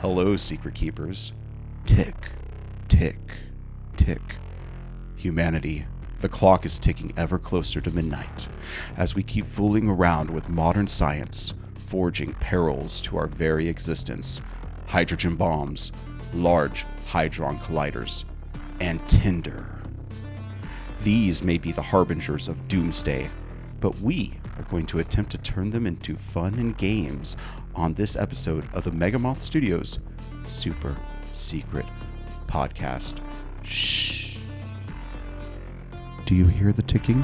Hello, Secret Keepers. Tick, tick, tick. Humanity, the clock is ticking ever closer to midnight as we keep fooling around with modern science, forging perils to our very existence. Hydrogen bombs, large hadron colliders, and Tinder. These may be the harbingers of Doomsday, but we are going to attempt to turn them into fun and games on this episode of the Moth Studios Super Secret Podcast. Shh. Do you hear the ticking?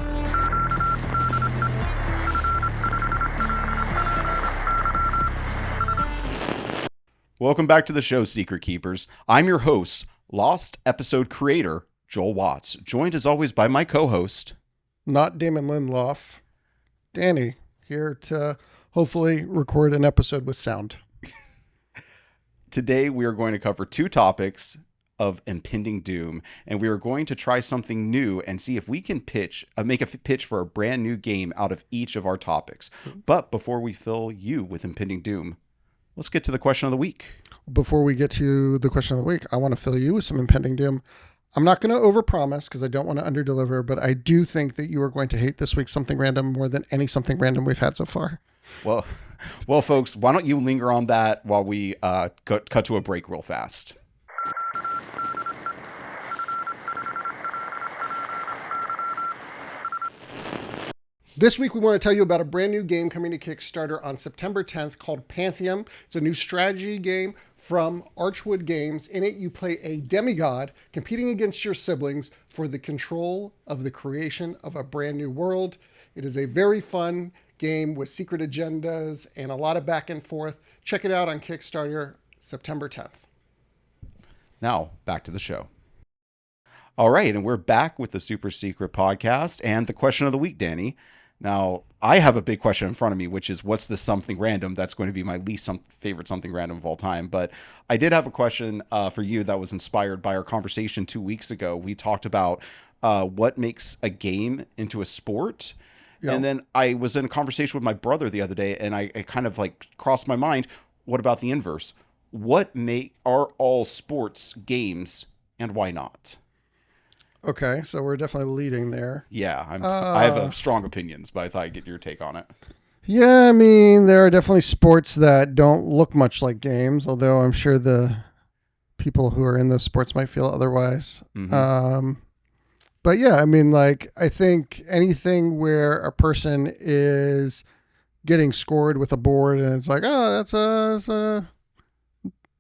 Welcome back to the show, Secret Keepers. I'm your host, Lost Episode creator, Joel Watts, joined as always by my co-host, not Damon Lindloff, Danny, here to hopefully record an episode with sound. Today we are going to cover two topics of impending doom, and we are going to try something new and see if we can make a pitch for a brand new game out of each of our topics. But before we fill you with impending doom, let's get to the question of the week. Before we get to the question of the week, I want to fill you with some impending doom. I'm not going to overpromise because I don't want to underdeliver, but I do think that you are going to hate this week's Something Random more than any Something Random we've had so far. Well, folks, why don't you linger on that while we cut to a break real fast? This week, we want to tell you about a brand new game coming to Kickstarter on September 10th called Pantheon. It's a new strategy game from Archwood Games. In it, you play a demigod competing against your siblings for the control of the creation of a brand new world. It is a very fun game with secret agendas and a lot of back and forth. Check it out on Kickstarter September 10th. Now, back to the show. All right, and we're back with the Super Secret Podcast and the question of the week, Danny. Now, I have a big question in front of me, which is what's the something random that's going to be my least favorite something random of all time. But I did have a question for you that was inspired by our conversation 2 weeks ago. We talked about what makes a game into a sport. Yep. And then I was in a conversation with my brother the other day, and it kind of like crossed my mind. What about the inverse? Are all sports games, and why not? Okay, so we're definitely leading there. Yeah, I have strong opinions, but I thought I'd get your take on it. Yeah, I mean, there are definitely sports that don't look much like games, although I'm sure the people who are in those sports might feel otherwise. Mm-hmm. But yeah, I mean, like, I think anything where a person is getting scored with a board and it's like, oh, that's a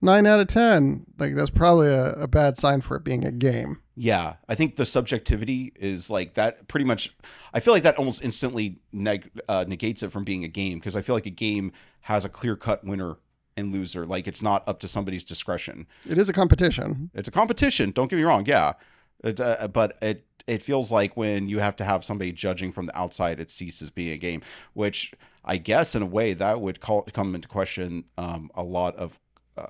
9 out of 10. Like, that's probably a bad sign for it being a game. Yeah, I think the subjectivity is like that pretty much. I feel like that almost instantly negates it from being a game, because I feel like a game has a clear-cut winner and loser. Like, it's not up to somebody's discretion. It is a competition. It's a competition. Don't get me wrong. Yeah, but it feels like when you have to have somebody judging from the outside, it ceases being a game. Which I guess in a way that would come into question a lot of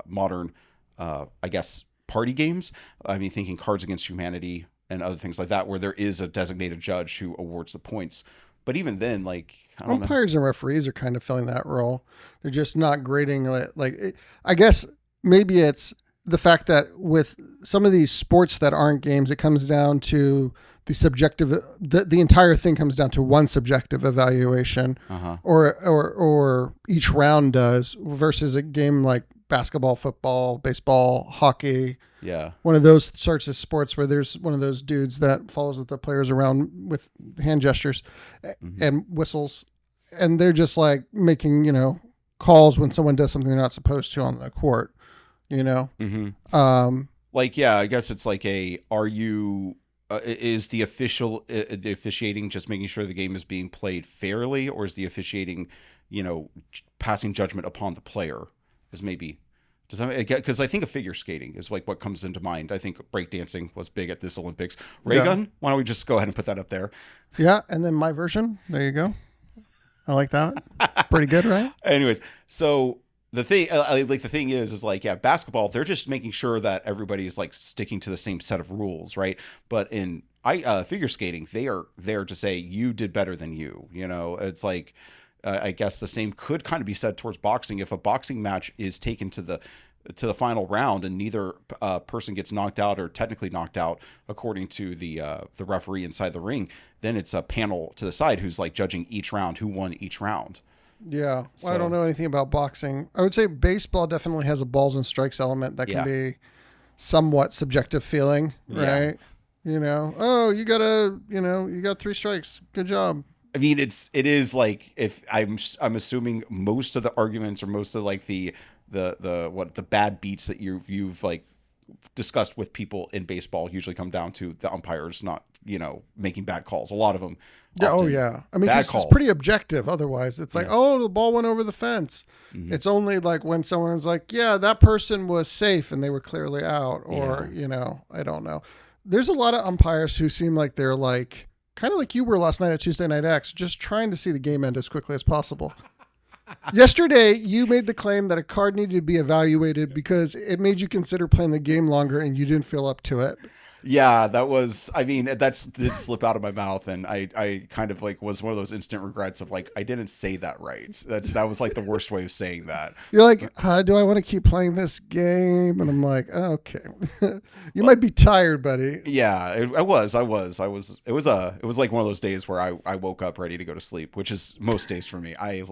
modern, I guess, party games. I mean, thinking Cards Against Humanity and other things like that, where there is a designated judge who awards the points. But even then, like, I don't know. Umpires and referees are kind of filling that role. They're just not grading I guess maybe it's the fact that with some of these sports that aren't games, it comes down to the subjective. The entire thing comes down to one subjective evaluation, or each round does, versus a game like basketball, football, baseball, hockey. Yeah. One of those sorts of sports where there's one of those dudes that follows the players around with hand gestures and whistles. And they're just like making, calls when someone does something they're not supposed to on the court, Mm-hmm. Like, yeah, I guess it's like is the officiating just making sure the game is being played fairly, or is the officiating, passing judgment upon the player? Is maybe, because I think of figure skating is like what comes into mind. I think breakdancing was big at this Olympics. Ray gun, why don't we just go ahead and put that up there? Yeah, and then my version. There you go. I like that. Pretty good, right? Anyways, so the thing is like, yeah, basketball, they're just making sure that everybody's like sticking to the same set of rules, right? But in figure skating, they are there to say you did better than you. It's like. I guess the same could kind of be said towards boxing. If a boxing match is taken to the to the final round and neither person gets knocked out or technically knocked out according to the referee inside the ring, then it's a panel to the side who's like judging each round, who won each round. Yeah. Well, I don't know anything about boxing. I would say baseball definitely has a balls and strikes element that can be somewhat subjective feeling, right? Yeah. Oh, you got 3 strikes. Good job. I mean, it is like, if I'm assuming most of the arguments or most of like the bad beats that you've like discussed with people in baseball usually come down to the umpires not, making bad calls. A lot of them. Yeah. Oh yeah. I mean, it's pretty objective. Otherwise it's like, oh, the ball went over the fence. Mm-hmm. It's only like when someone's like, yeah, that person was safe and they were clearly out, or, I don't know. There's a lot of umpires who seem like they're like, kind of like you were last night at Tuesday Night X, just trying to see the game end as quickly as possible. Yesterday, you made the claim that a card needed to be evaluated because it made you consider playing the game longer and you didn't feel up to it. Yeah, that did slip out of my mouth, and I kind of like was one of those instant regrets of like, I didn't say that right. That was like the worst way of saying that. You're like, do I want to keep playing this game? And I'm like, okay, you might be tired, buddy. Yeah, I was. It was like one of those days where I woke up ready to go to sleep, which is most days for me. I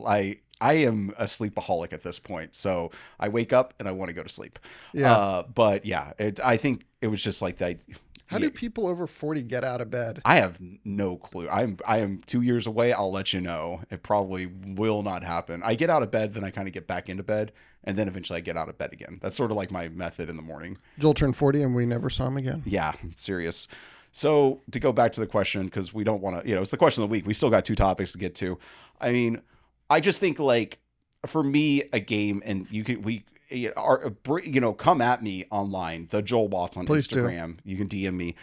am a sleepaholic at this point, so I wake up and I want to go to sleep. Yeah. But yeah, I think it was just like that. How do people over 40 get out of bed? I have no clue. I am 2 years away. I'll let you know. It probably will not happen. I get out of bed, then I kind of get back into bed, and then eventually I get out of bed again. That's sort of like my method in the morning. Joel turned 40 and we never saw him again. Yeah, serious. So to go back to the question, because we don't want to, it's the question of the week. We still got 2 topics to get to. I mean, I just think like for me, a game, and come at me online, the Joel Watts on Please Instagram. Do. You can DM me.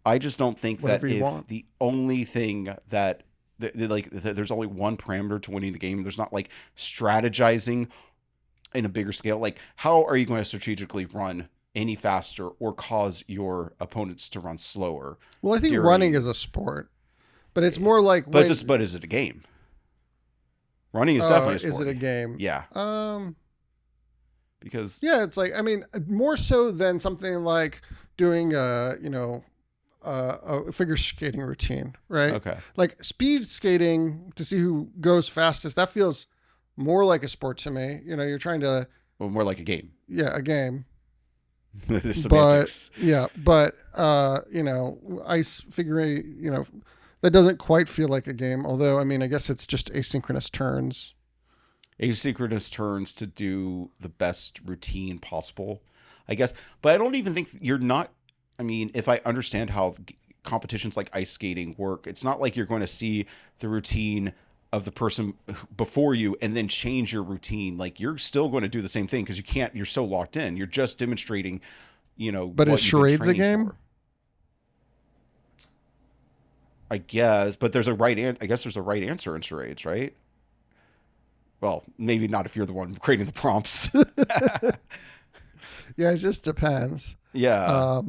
I just don't think Whatever that if the only thing that there's only one parameter to winning the game. There's not like strategizing in a bigger scale. Like, how are you going to strategically run any faster or cause your opponents to run slower? Well, I think running is a sport, but it's more like, but is it a game? Running is definitely a sport. Is it a game? Yeah. Because it's like, I mean, more so than something like doing a figure skating routine, right? Okay. Like speed skating to see who goes fastest. That feels more like a sport to me. You're trying to. Well, more like a game. Yeah, a game. Semantics. But ice figure, that doesn't quite feel like a game. Although, I mean, I guess it's just asynchronous turns. Asynchronous turns to do the best routine possible, I guess. But I don't even think you're not. I mean, if I understand how competitions like ice skating work, it's not like you're going to see the routine of the person before you and then change your routine. Like, you're still going to do the same thing because you're so locked in. You're just demonstrating, But is charades a game? I guess, but there's a right answer in charades, right? Well, maybe not if you're the one creating the prompts. Yeah, it just depends. Yeah.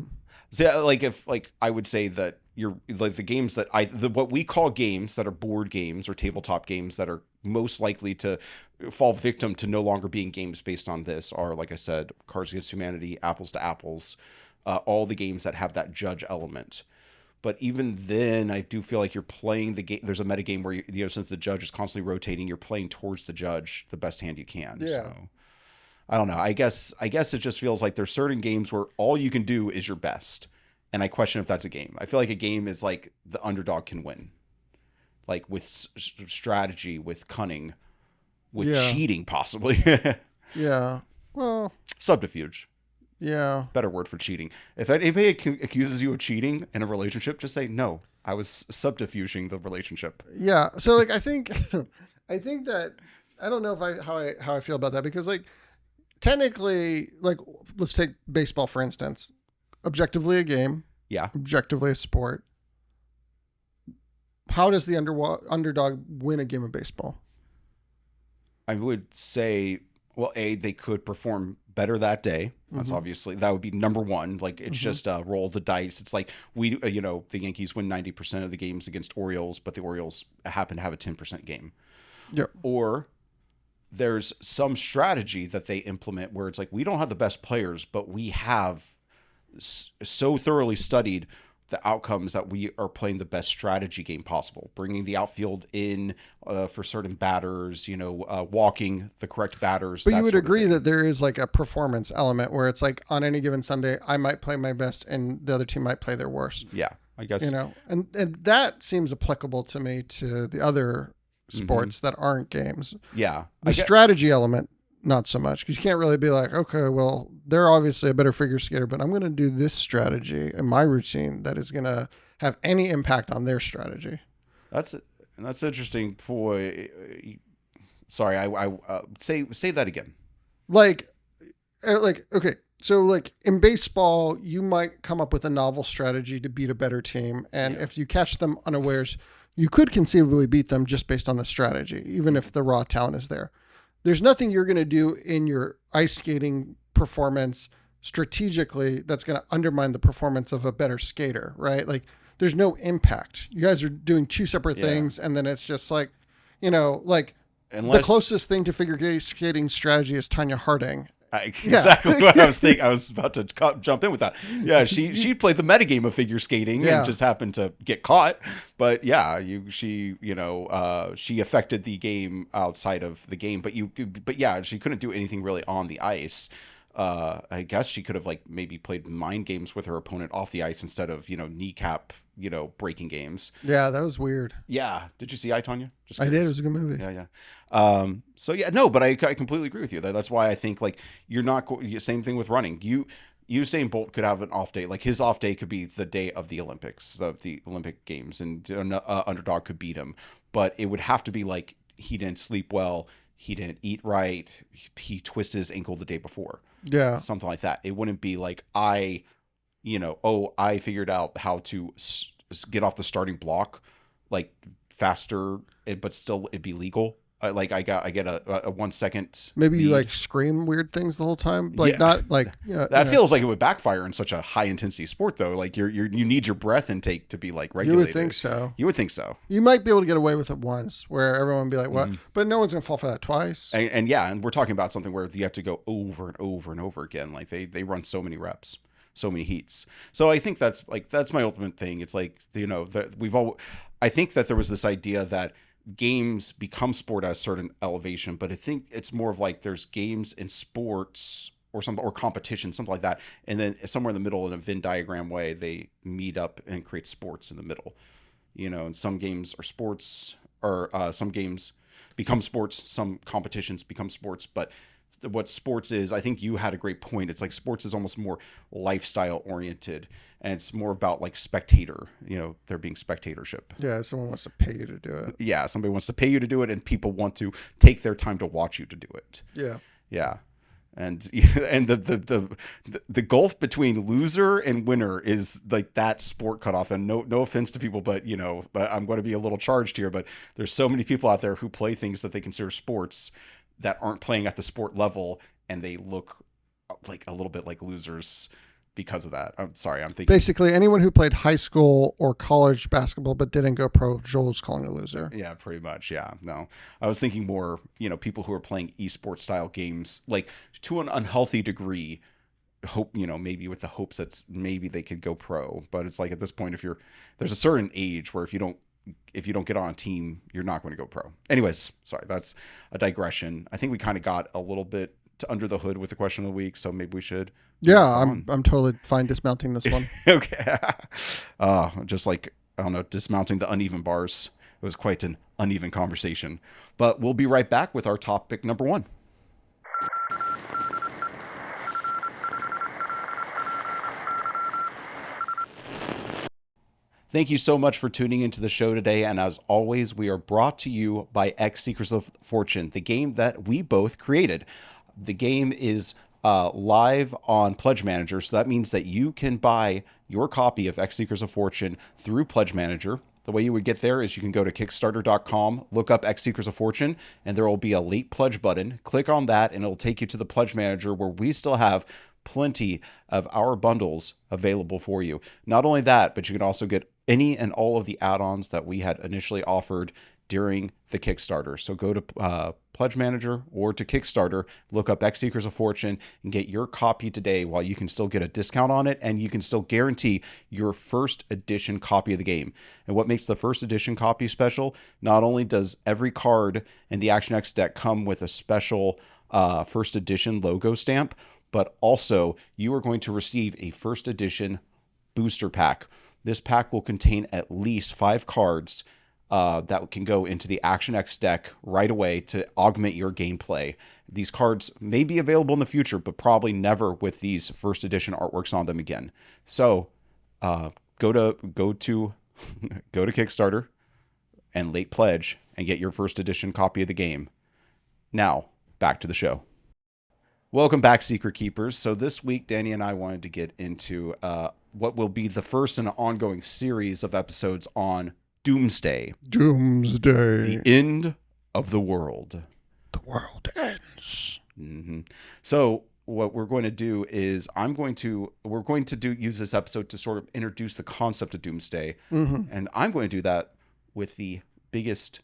So, like, if I would say that you're like the games that what we call games that are board games or tabletop games that are most likely to fall victim to no longer being games based on this are, like I said, Cards Against Humanity, Apples to Apples, all the games that have that judge element. But even then, I do feel like you're playing the game. There's a meta game where since the judge is constantly rotating, you're playing towards the judge the best hand you can. Yeah. So I don't know. I guess it just feels like there's certain games where all you can do is your best, and I question if that's a game. I feel like a game is like the underdog can win, like with strategy, with cunning, with cheating, possibly. Yeah. Well, subterfuge. Yeah. Better word for cheating. If anybody accuses you of cheating in a relationship, just say, no, I was subterfuging the relationship. Yeah. So like, I think that, I don't know how I feel about that, because like technically, like, let's take baseball, for instance, objectively a game. Yeah. Objectively a sport. How does the underdog win a game of baseball? I would say, well, they could perform better that day. That's obviously, that would be number one. Like, it's just roll the dice. It's like the Yankees win 90% of the games against Orioles, but the Orioles happen to have a 10% game. Yep. Or there's some strategy that they implement where it's like, we don't have the best players, but we have so thoroughly studied the outcomes that we are playing the best strategy game possible, bringing the outfield in for certain batters, walking the correct batters. But you would agree that there is like a performance element where it's like on any given Sunday, I might play my best and the other team might play their worst. Yeah, I guess. And that seems applicable to me to the other sports that aren't games. Yeah. The strategy element, not so much, because you can't really be like, okay, well, they're obviously a better figure skater, but I'm going to do this strategy in my routine that is going to have any impact on their strategy. That's interesting point. Sorry, I say that again. Like, okay. So like in baseball, you might come up with a novel strategy to beat a better team. And if you catch them unawares, you could conceivably beat them just based on the strategy, even if the raw talent is there. There's nothing you're going to do in your ice skating performance strategically that's going to undermine the performance of a better skater, right? Like there's no impact. You guys are doing two separate things. And then it's just like, the closest thing to figure skating strategy is Tanya Harding. Exactly what I was thinking. I was about to jump in with that. Yeah, she played the metagame of figure skating and just happened to get caught. But yeah, she affected the game outside of the game. But yeah, she couldn't do anything really on the ice. I guess she could have like maybe played mind games with her opponent off the ice instead of kneecap breaking games. Yeah, that was weird. Yeah, did you see I, Tonya? I did. It was a good movie. Yeah. So yeah, no, but I completely agree with you. That's why I think like you're not same thing with running. Usain Bolt could have an off day. Like his off day could be the day of the Olympics, of the Olympic Games, and an underdog could beat him. But it would have to be like he didn't sleep well, he didn't eat right, he twisted his ankle the day before. Yeah, something like that. It wouldn't be like I figured out how to get off the starting block like faster, but still it'd be legal. I get a 1 second. Maybe you like scream weird things the whole time, like not like that feels like it would backfire in such a high intensity sport though. Like you need your breath intake to be like regulated. You would think so. You would think so. You might be able to get away with it once, where everyone would be like, "What?" But no one's gonna fall for that twice. And we're talking about something where you have to go over and over and over again. Like they run so many reps, so many heats. So I think that's my ultimate thing. It's like I think that there was this idea that games become sport at a certain elevation, but I think it's more of like there's games in sports or competition, something like that, and then somewhere in the middle in a Venn diagram way they meet up and create sports in the middle. And some games are sports, or some games become sports, some competitions become sports, but what sports is, I think you had a great point. It's like sports is almost more lifestyle oriented, and it's more about like spectator, there being spectatorship. Yeah, someone wants to pay you to do it. Yeah, somebody wants to pay you to do it, and people want to take their time to watch you to do it. Yeah. And the gulf between loser and winner is like that sport cutoff. And no offense to people, but I'm going to be a little charged here, but there's so many people out there who play things that they consider sports that aren't playing at the sport level, and they look like a little bit like losers because of that. I'm sorry. I'm thinking basically anyone who played high school or college basketball but didn't go pro, Joel's calling a loser. Yeah, pretty much. Yeah. No, I was thinking more, people who are playing esports style games, like to an unhealthy degree, hope, maybe with the hopes that maybe they could go pro. But it's like at this point, there's a certain age where if you don't get on a team, you're not going to go pro. Anyways, sorry, that's a digression. I think we kind of got a little bit to under the hood with the question of the week, so maybe we should. Yeah, I'm totally fine dismounting this one. Okay. Just like, I don't know, dismounting the uneven bars. It was quite an uneven conversation. But we'll be right back with our topic number 1. Thank you so much for tuning into the show today. And as always, we are brought to you by X Seekers of Fortune, the game that we both created. The game is live on Pledge Manager. So that means that you can buy your copy of X Seekers of Fortune through Pledge Manager. The way you would get there is you can go to Kickstarter.com, look up X Seekers of Fortune, and there will be a late pledge button. Click on that, and it'll take you to the Pledge Manager, where we still have plenty of our bundles available for you. Not only that, but you can also get any and all of the add-ons that we had initially offered during the Kickstarter. So go to Pledge Manager or to Kickstarter, look up X Seekers of Fortune and get your copy today while you can still get a discount on it, and you can still guarantee your first edition copy of the game. And what makes the first edition copy special, not only does every card in the Action X deck come with a special first edition logo stamp, but also you are going to receive a first edition booster pack. This pack will contain at least 5 cards that can go into the Action X deck right away to augment your gameplay. These cards may be available in the future, but probably never with these first edition artworks on them again. So go to Kickstarter and late pledge and get your first edition copy of the game. Now, back to the show. Welcome back, Secret Keepers. So this week, Danny and I wanted to get into what will be the first in an ongoing series of episodes on Doomsday. Doomsday. The end of the world. The world ends. Mm-hmm. So what we're going to do is use this episode to sort of introduce the concept of Doomsday. Mm-hmm. And I'm going to do that with the biggest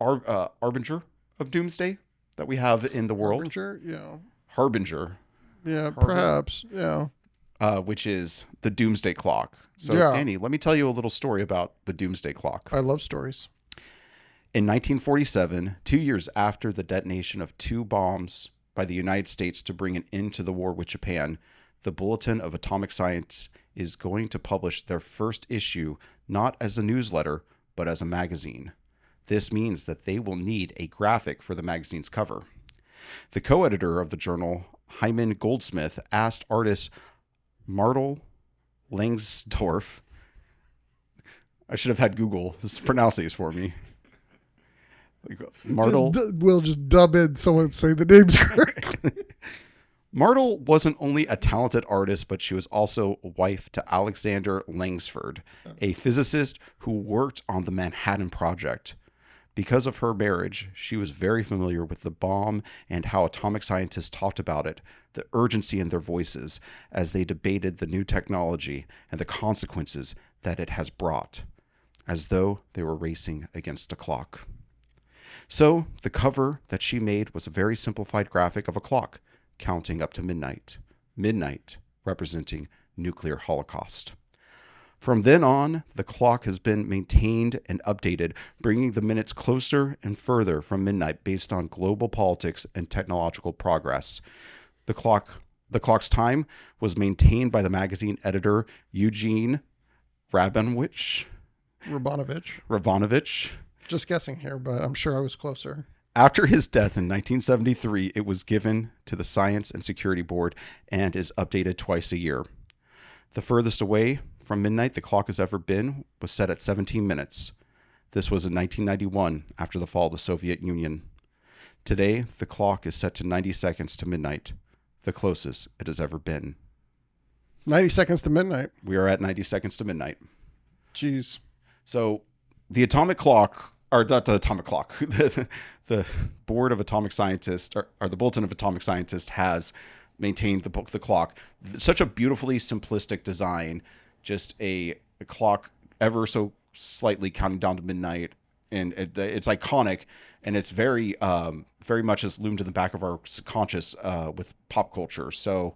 harbinger of Doomsday that we have in the world. Harbinger, yeah. Harbinger. Yeah, perhaps. Yeah. Which is the Doomsday Clock. So, yeah. Danny, let me tell you a little story about the Doomsday Clock. I love stories. In 1947, 2 years after the detonation of 2 bombs by the United States to bring an end to the war with Japan, the Bulletin of Atomic Science is going to publish their first issue not as a newsletter, but as a magazine. This means that they will need a graphic for the magazine's cover. The co-editor of the journal, Hyman Goldsmith, asked artist Martel Langsdorff. I should have had Google pronounce these for me. Martel. We'll just dub in someone say the names correctly. Martel wasn't only a talented artist, but she was also wife to Alexander Langsford, a physicist who worked on the Manhattan Project. Because of her marriage, she was very familiar with the bomb and how atomic scientists talked about it, the urgency in their voices as they debated the new technology and the consequences that it has brought, as though they were racing against a clock. So the cover that she made was a very simplified graphic of a clock counting up to midnight, midnight representing nuclear holocaust. From then on, the clock has been maintained and updated, bringing the minutes closer and further from midnight based on global politics and technological progress. The clock's time was maintained by the magazine editor Eugene Rabinovich. Just guessing here, but I'm sure I was closer. After his death in 1973, it was given to the Science and Security Board and is updated twice a year. The furthest away from midnight the clock has ever been was set at 17 minutes. This was in 1991, after the fall of the Soviet Union. Today, the clock is set to 90 seconds to midnight, the closest it has ever been. 90 seconds to midnight. We are at 90 seconds to midnight. Jeez. So the atomic clock, or not the atomic clock, the Board of Atomic Scientists, or the Bulletin of Atomic Scientists has maintained the clock. Such a beautifully simplistic design, just a clock ever so slightly counting down to midnight. And it's iconic, and it's very much has loomed in the back of our conscious with pop culture. So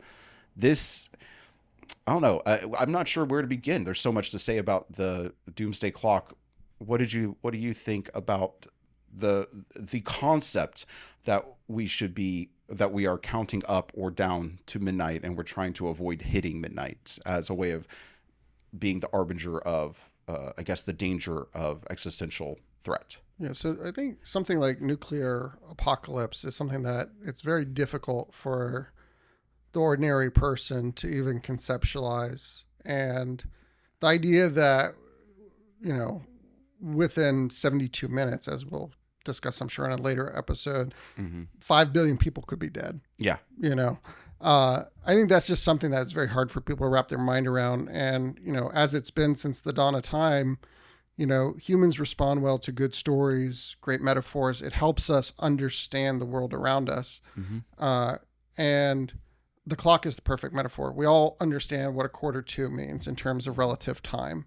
this, I don't know. I'm not sure where to begin. There's so much to say about the Doomsday Clock. What do you think about the concept that we are counting up or down to midnight, and we're trying to avoid hitting midnight as a way of being the arbinger of, I guess, the danger of existential threat? Yeah, so I think something like nuclear apocalypse is something that it's very difficult for the ordinary person to even conceptualize. And the idea that, within 72 minutes, as we'll discuss, I'm sure, in a later episode, 5 billion people could be dead. Yeah. I think that's just something that's very hard for people to wrap their mind around. And, as it's been since the dawn of time, humans respond well to good stories, great metaphors. It helps us understand the world around us. And the clock is the perfect metaphor. We all understand what 1/4 means in terms of relative time.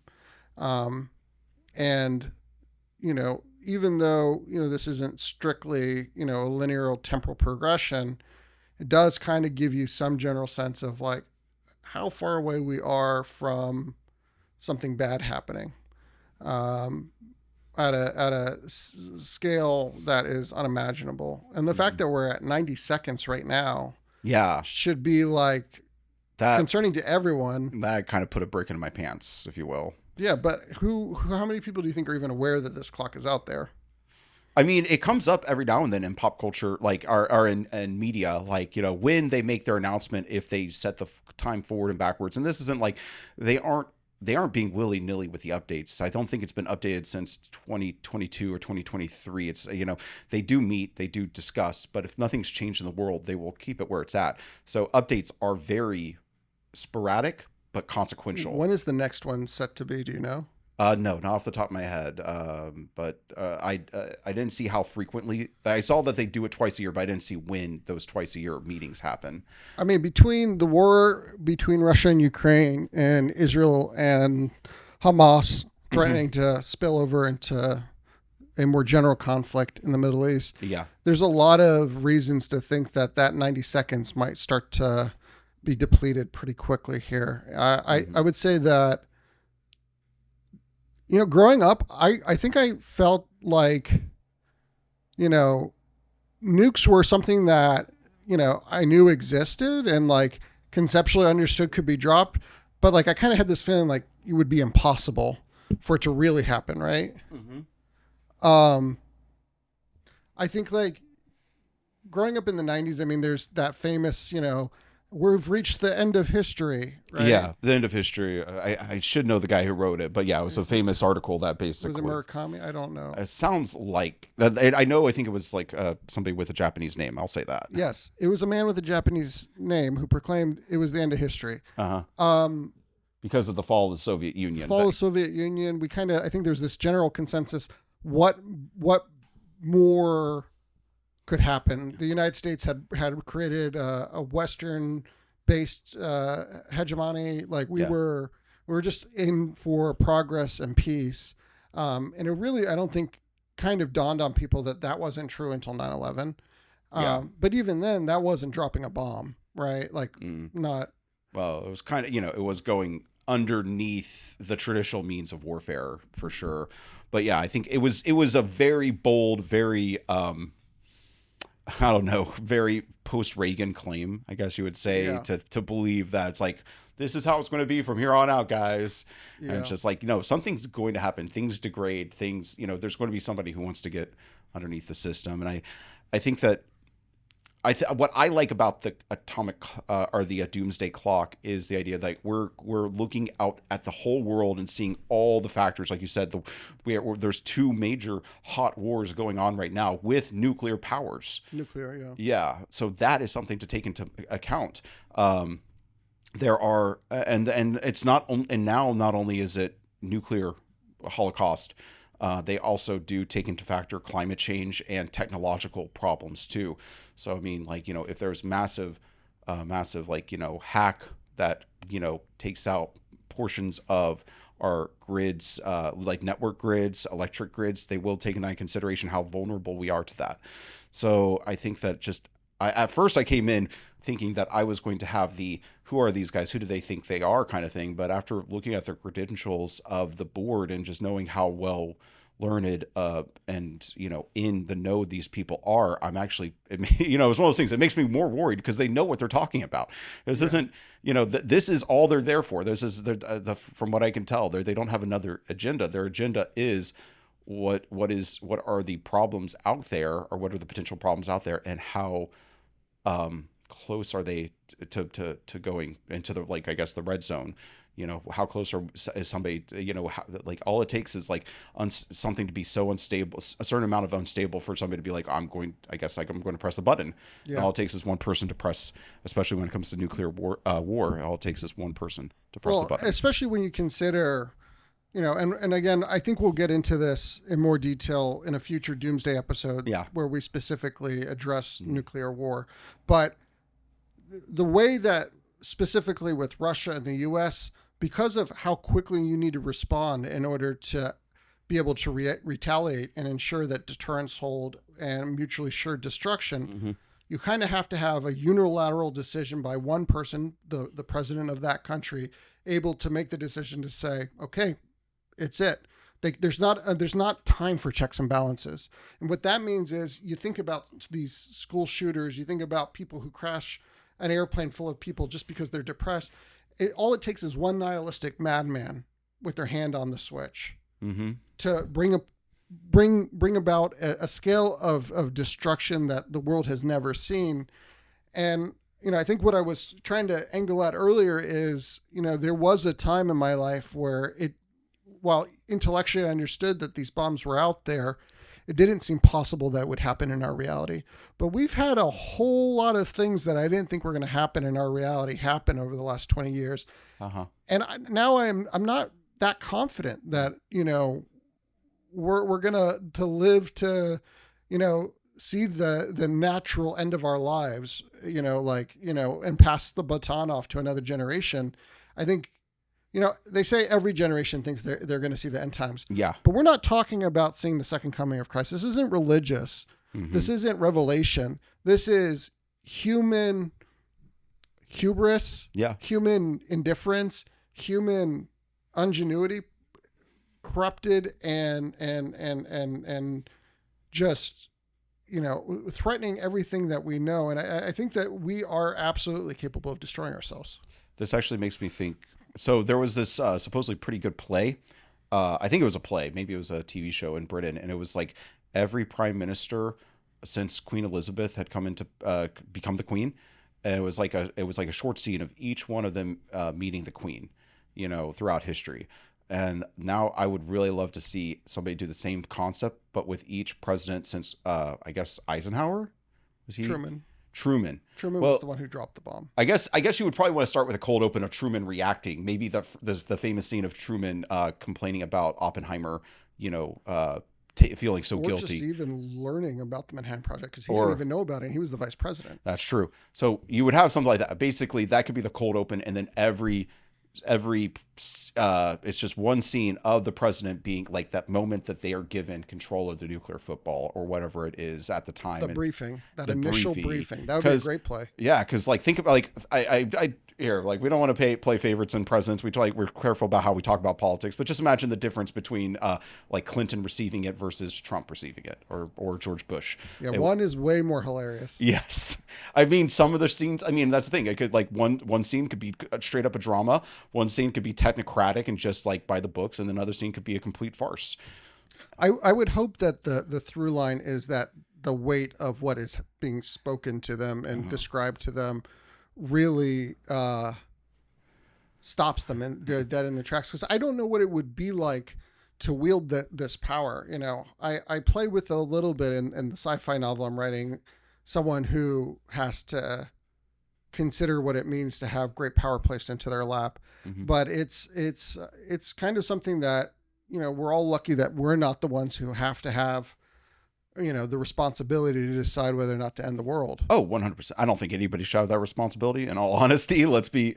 And, even though, this isn't strictly, a linear temporal progression, it does kind of give you some general sense of like how far away we are from something bad happening. At a scale that is unimaginable. And the fact that we're at 90 seconds right now Yeah. should be like That concerning to everyone. that kind of put a brick in my pants, if you will. Yeah, but how many people do you think are even aware that this clock is out there? I mean, it comes up every now and then in pop culture, like, or in media, like, when they make their announcement, if they set the time forward and backwards. And this isn't like they aren't being willy-nilly with the updates. I don't think it's been updated since 2022 or 2023. It's, they do meet, they do discuss, but if nothing's changed in the world, they will keep it where it's at. So updates are very sporadic, but consequential. When is the next one set to be? Do you know? No, not off the top of my head. But I didn't see how frequently. I saw that they do it twice a year, but I didn't see when those twice a year meetings happen. I mean, between the war between Russia and Ukraine and Israel and Hamas threatening to spill over into a more general conflict in the Middle East, Yeah. there's a lot of reasons to think that 90 seconds might start to be depleted pretty quickly here. I would say that, growing up, I think I felt like, nukes were something that, I knew existed and like conceptually understood could be dropped. But like, I kind of had this feeling like it would be impossible for it to really happen. Right. Mm-hmm. I think like growing up in the 90s, I mean, there's that famous, we've reached the end of history, right? Yeah, the end of history. I should know the guy who wrote it, but yeah, it was a famous article that basically. Was it Murakami? I don't know. It sounds like I know. I think it was like somebody with a Japanese name. I'll say that. Yes, it was a man with a Japanese name who proclaimed it was the end of history. Because of the fall of the Soviet Union. Fall of the Soviet Union. I think there's this general consensus. What more could happen? The United States had created a Western-based hegemony. Like we were just in for progress and peace. And it really, I don't think, kind of dawned on people that wasn't true until 9/11. But even then, that wasn't dropping a bomb, right? Like not. Well, it was kind of, it was going underneath the traditional means of warfare for sure. But yeah, I think it was a very bold, very I don't know, very post-Reagan claim, I guess you would say, to believe that it's like, this is how it's going to be from here on out, guys. Yeah. And it's just like, something's going to happen. Things degrade. Things, there's going to be somebody who wants to get underneath the system. And I think that what I like about the atomic or the Doomsday clock is the idea that we're looking out at the whole world and seeing all the factors. Like you said, there's two major hot wars going on right now with nuclear powers. Nuclear, yeah. Yeah, so that is something to take into account. There are and it's not and now not only is it nuclear holocaust. They also do take into factor climate change and technological problems too. So, I mean, like, if there's massive like, hack that, takes out portions of our grids, like network grids, electric grids, they will take into consideration how vulnerable we are to that. So I think that at first I came in thinking that I was going to have who are these guys? Who do they think they are kind of thing. But after looking at the credentials of the board and just knowing how well learned and in the know these people are, I'm actually, it's one of those things that makes me more worried because they know what they're talking about. This isn't, this is all they're there for. This is from what I can tell, they don't have another agenda. Their agenda is what are the problems out there, or what are the potential problems out there, and how close are they to going into the, like, I guess the red zone. How close is somebody, like all it takes is like something to be so unstable, a certain amount of unstable for somebody to be like, I'm going to press the button. Yeah. All it takes is one person to press, especially when it comes to nuclear war, all it takes is one person to press the button. Especially when you consider, and again, I think we'll get into this in more detail in a future Doomsday episode where we specifically address nuclear war. But the way that specifically with Russia and the US, because of how quickly you need to respond in order to be able to retaliate and ensure that deterrents hold and mutually assured destruction, you kind of have to have a unilateral decision by one person, the president of that country, able to make the decision to say, okay, it's it. There's not time for checks and balances. And what that means is you think about these school shooters, you think about people who crash an airplane full of people just because they're depressed. All it takes is one nihilistic madman with their hand on the switch to bring about a scale of destruction that the world has never seen. And, I think what I was trying to angle at earlier is, there was a time in my life where while intellectually I understood that these bombs were out there, it didn't seem possible that it would happen in our reality. But we've had a whole lot of things that I didn't think were going to happen in our reality happen over the last 20 years. And now I'm not that confident that, we're going to live to, see the natural end of our lives, and pass the baton off to another generation. I think, they say every generation thinks they're going to see the end times. Yeah. But we're not talking about seeing the second coming of Christ. This isn't religious. This isn't revelation. This is human hubris, human indifference, human ingenuity, corrupted and just, threatening everything that we know. And I think that we are absolutely capable of destroying ourselves. This actually makes me think. So there was this supposedly pretty good play. I think it was a play. Maybe it was a TV show in Britain. And it was like every prime minister since Queen Elizabeth had come into become the queen. And it was like a short scene of each one of them meeting the queen, throughout history. And now I would really love to see somebody do the same concept, but with each president since, I guess, Eisenhower? Was he? Truman. Truman Was the one who dropped the bomb. I guess you would probably want to start with a cold open of Truman reacting. Maybe the famous scene of Truman complaining about Oppenheimer, feeling so guilty. Or just even learning about the Manhattan Project because he didn't even know about it. He was the vice president. That's true. So you would have something like that. Basically, that could be the cold open, and then every it's just one scene of the president being like that moment that they are given control of the nuclear football or whatever it is at the time. The briefing, that initial briefing. That would be a great play. Yeah, because think about I here, we don't want to play favorites and presidents. We're careful about how we talk about politics, but just imagine the difference between Clinton receiving it versus Trump receiving it, or George Bush. Yeah, one is way more hilarious. Yes, I mean some of the scenes. I mean that's the thing. It could one scene could be straight up a drama. One scene could be technocratic and just by the books, and another scene could be a complete farce. I would hope that the through line is that the weight of what is being spoken to them and described to them really stops them and they're dead in their tracks. Because I don't know what it would be like to wield this power. I play with a little bit in the sci-fi novel I'm writing, someone who has to consider what it means to have great power placed into their lap. But it's kind of something that, we're all lucky that we're not the ones who have to have, the responsibility to decide whether or not to end the world. Oh, 100%. I don't think anybody should have that responsibility. In all honesty, let's be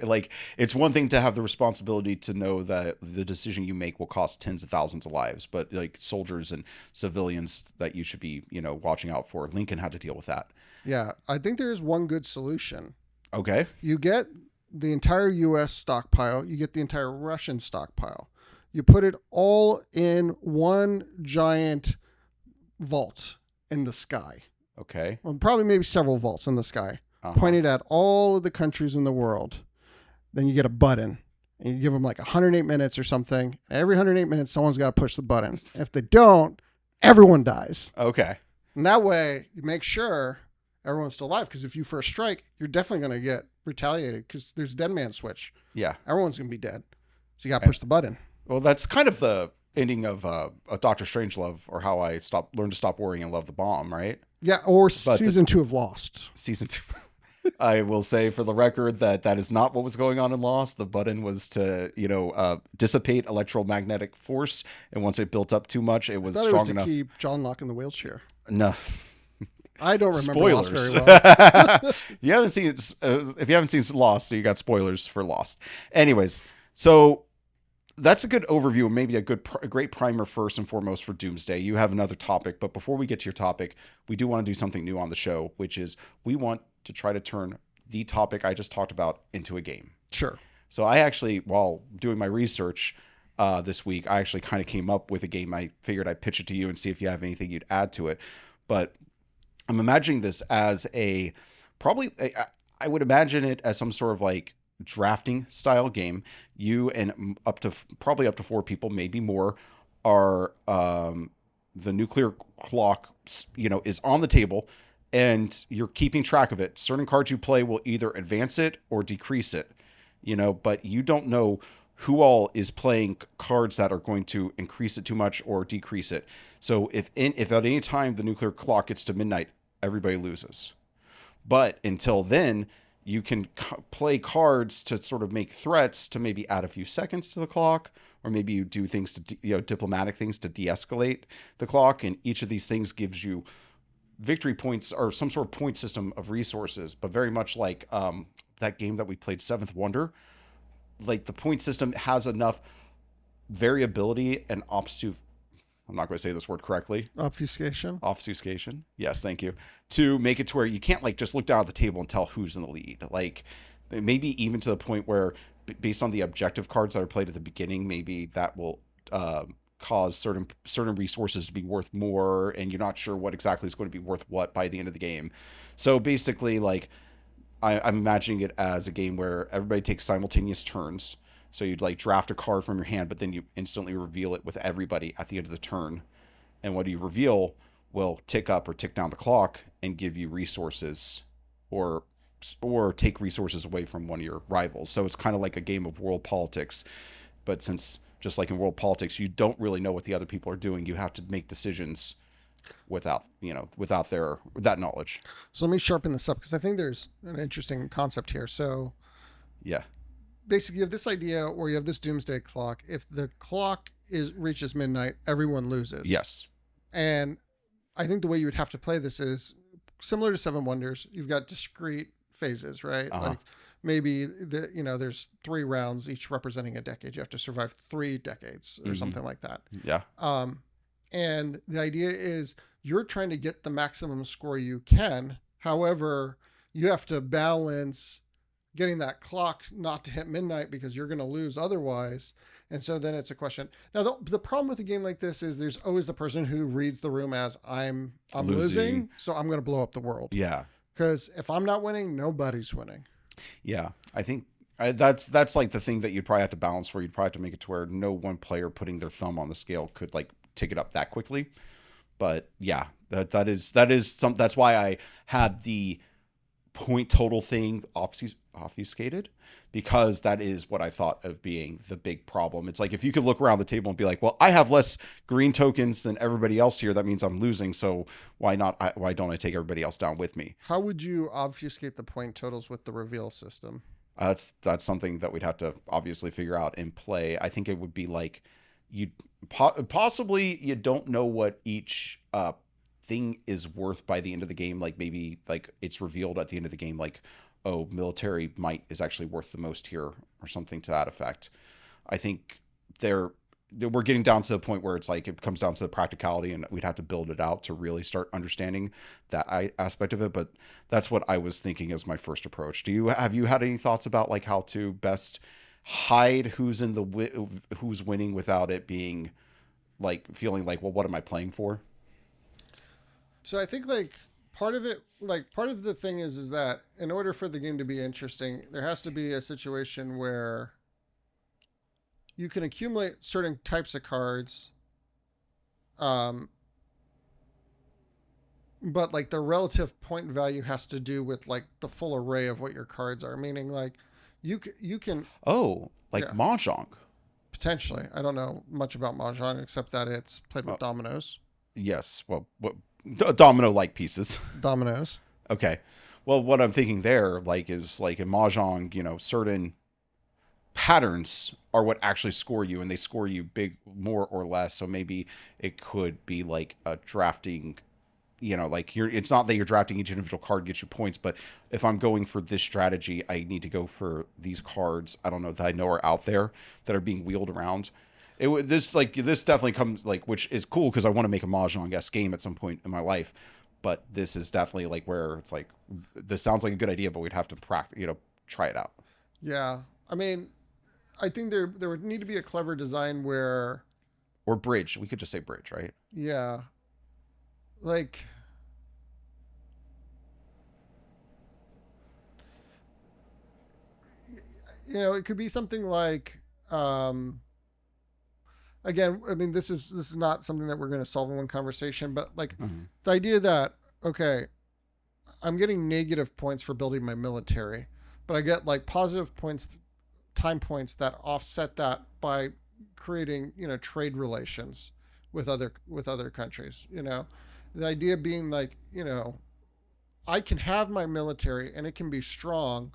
it's one thing to have the responsibility to know that the decision you make will cost tens of thousands of lives, but soldiers and civilians that you should be, watching out for. Lincoln had to deal with that. Yeah. I think there's one good solution. Okay. You get the entire U.S. stockpile. You get the entire Russian stockpile. You put it all in one giant vault in the sky. Okay. Well, probably maybe several vaults in the sky, pointed at all of the countries in the world. Then you get a button, and you give them 108 minutes or something. Every 108 minutes, someone's got to push the button. If they don't, everyone dies. Okay. And that way, you make sure everyone's still alive. Because if you first strike, you're definitely going to get retaliated because there's a dead man switch. Yeah. Everyone's going to be dead. So you got to push the button. Well, that's kind of the ending of a Dr. Strangelove, or how I learned to stop worrying and love the bomb, right? Yeah, or season 2 of Lost. Season 2. I will say for the record that is not what was going on in Lost. The button was to, dissipate electromagnetic force, and once it built up too much, it was strong enough. Keep John Locke in the wheelchair. No. I don't remember spoilers. Lost very well. If you haven't seen Lost, so you got spoilers for Lost. Anyways, so that's a good overview and maybe a great primer first and foremost for Doomsday. You have another topic, but before we get to your topic, we do want to do something new on the show, which is we want to try to turn the topic I just talked about into a game. Sure. So I actually, while doing my research this week, I actually kind of came up with a game. I figured I'd pitch it to you and see if you have anything you'd add to it. But I'm imagining this as I would imagine it as some sort of like drafting style game. You and probably up to 4 people, maybe more, are the nuclear clock, is on the table, and you're keeping track of it. Certain cards you play will either advance it or decrease it, but you don't know who all is playing cards that are going to increase it too much or decrease it. So if at any time the nuclear clock gets to midnight, everybody loses. But until then, you can play cards to sort of make threats to maybe add a few seconds to the clock, or maybe you do things to, diplomatic things to de-escalate the clock. And each of these things gives you victory points or some sort of point system of resources, but very much like that game that we played, Seventh Wonder. Like the point system has enough variability and I'm not going to say this word correctly. Obfuscation. Yes, thank you. To make it to where you can't like just look down at the table and tell who's in the lead. Like maybe even to the point where based on the objective cards that are played at the beginning, maybe that will cause certain resources to be worth more, and you're not sure what exactly is going to be worth what by the end of the game. So basically, like I'm imagining it as a game where everybody takes simultaneous turns. So you'd like draft a card from your hand, but then you instantly reveal it with everybody at the end of the turn. And what you reveal will tick up or tick down the clock and give you resources or take resources away from one of your rivals. So it's kind of like a game of world politics. But since just like in world politics, you don't really know what the other people are doing, you have to make decisions without that knowledge. So let me sharpen this up, because I think there's an interesting concept here. So yeah, basically you have this idea where you have this doomsday clock. If the clock reaches midnight, everyone loses. Yes. And I think the way you would have to play this is similar to Seven Wonders. You've got discrete phases, right? Uh-huh. Like maybe there's 3 rounds, each representing a decade. You have to survive 3 decades or something like that. Yeah. And the idea is you're trying to get the maximum score you can. However, you have to balance getting that clock not to hit midnight because you're going to lose otherwise. And so then it's a question. Now, the problem with a game like this is there's always the person who reads the room as I'm losing, so I'm going to blow up the world. Yeah. Because if I'm not winning, nobody's winning. Yeah. I think that's like the thing that you'd probably have to balance for. You'd probably have to make it to where no one player putting their thumb on the scale could like tick it up that quickly. But yeah, that's why I had the point total thing obfuscated, because that is what I thought of being the big problem. It's like if you could look around the table and be like, well, I have less green tokens than everybody else here, that means I'm losing, so why don't I take everybody else down with me? How would you obfuscate the point totals with the reveal system? That's something that we'd have to obviously figure out and play. I think it would be like you possibly you don't know what each thing is worth by the end of the game. Like maybe like it's revealed at the end of the game, like, oh, military might is actually worth the most here, or something to that effect. I think we're getting down to the point where it's like it comes down to the practicality, and we'd have to build it out to really start understanding that aspect of it. But that's what I was thinking as my first approach. Have you had any thoughts about like how to best hide who's winning without it being like feeling like, well, what am I playing for? So I think like part of the thing is that in order for the game to be interesting, there has to be a situation where you can accumulate certain types of cards, but like the relative point value has to do with like the full array of what your cards are. Meaning like you can Mahjong. Potentially. I don't know much about Mahjong except that it's played with dominoes. Yes. Well, domino-like pieces. Dominoes. Okay. Well, what I'm thinking there, like, is like in Mahjong, certain patterns are what actually score you, and they score you big, more or less. So maybe it could be like a drafting, like it's not that you're drafting each individual card gets you points, but if I'm going for this strategy, I need to go for these cards. I don't know that I know are out there that are being wheeled around. This definitely comes like, which is cool because I want to make a Mahjong-esque game at some point in my life, but this is definitely like where it's like, this sounds like a good idea, but we'd have to practice, try it out. Yeah, I mean, I think there would need to be a clever design where, or bridge. We could just say bridge, right? Yeah, like, it could be something like, again, I mean, this is not something that we're going to solve in one conversation, but like the idea that, okay, I'm getting negative points for building my military, but I get like positive points, time points that offset that by creating, trade relations with other countries. The idea being like, I can have my military and it can be strong,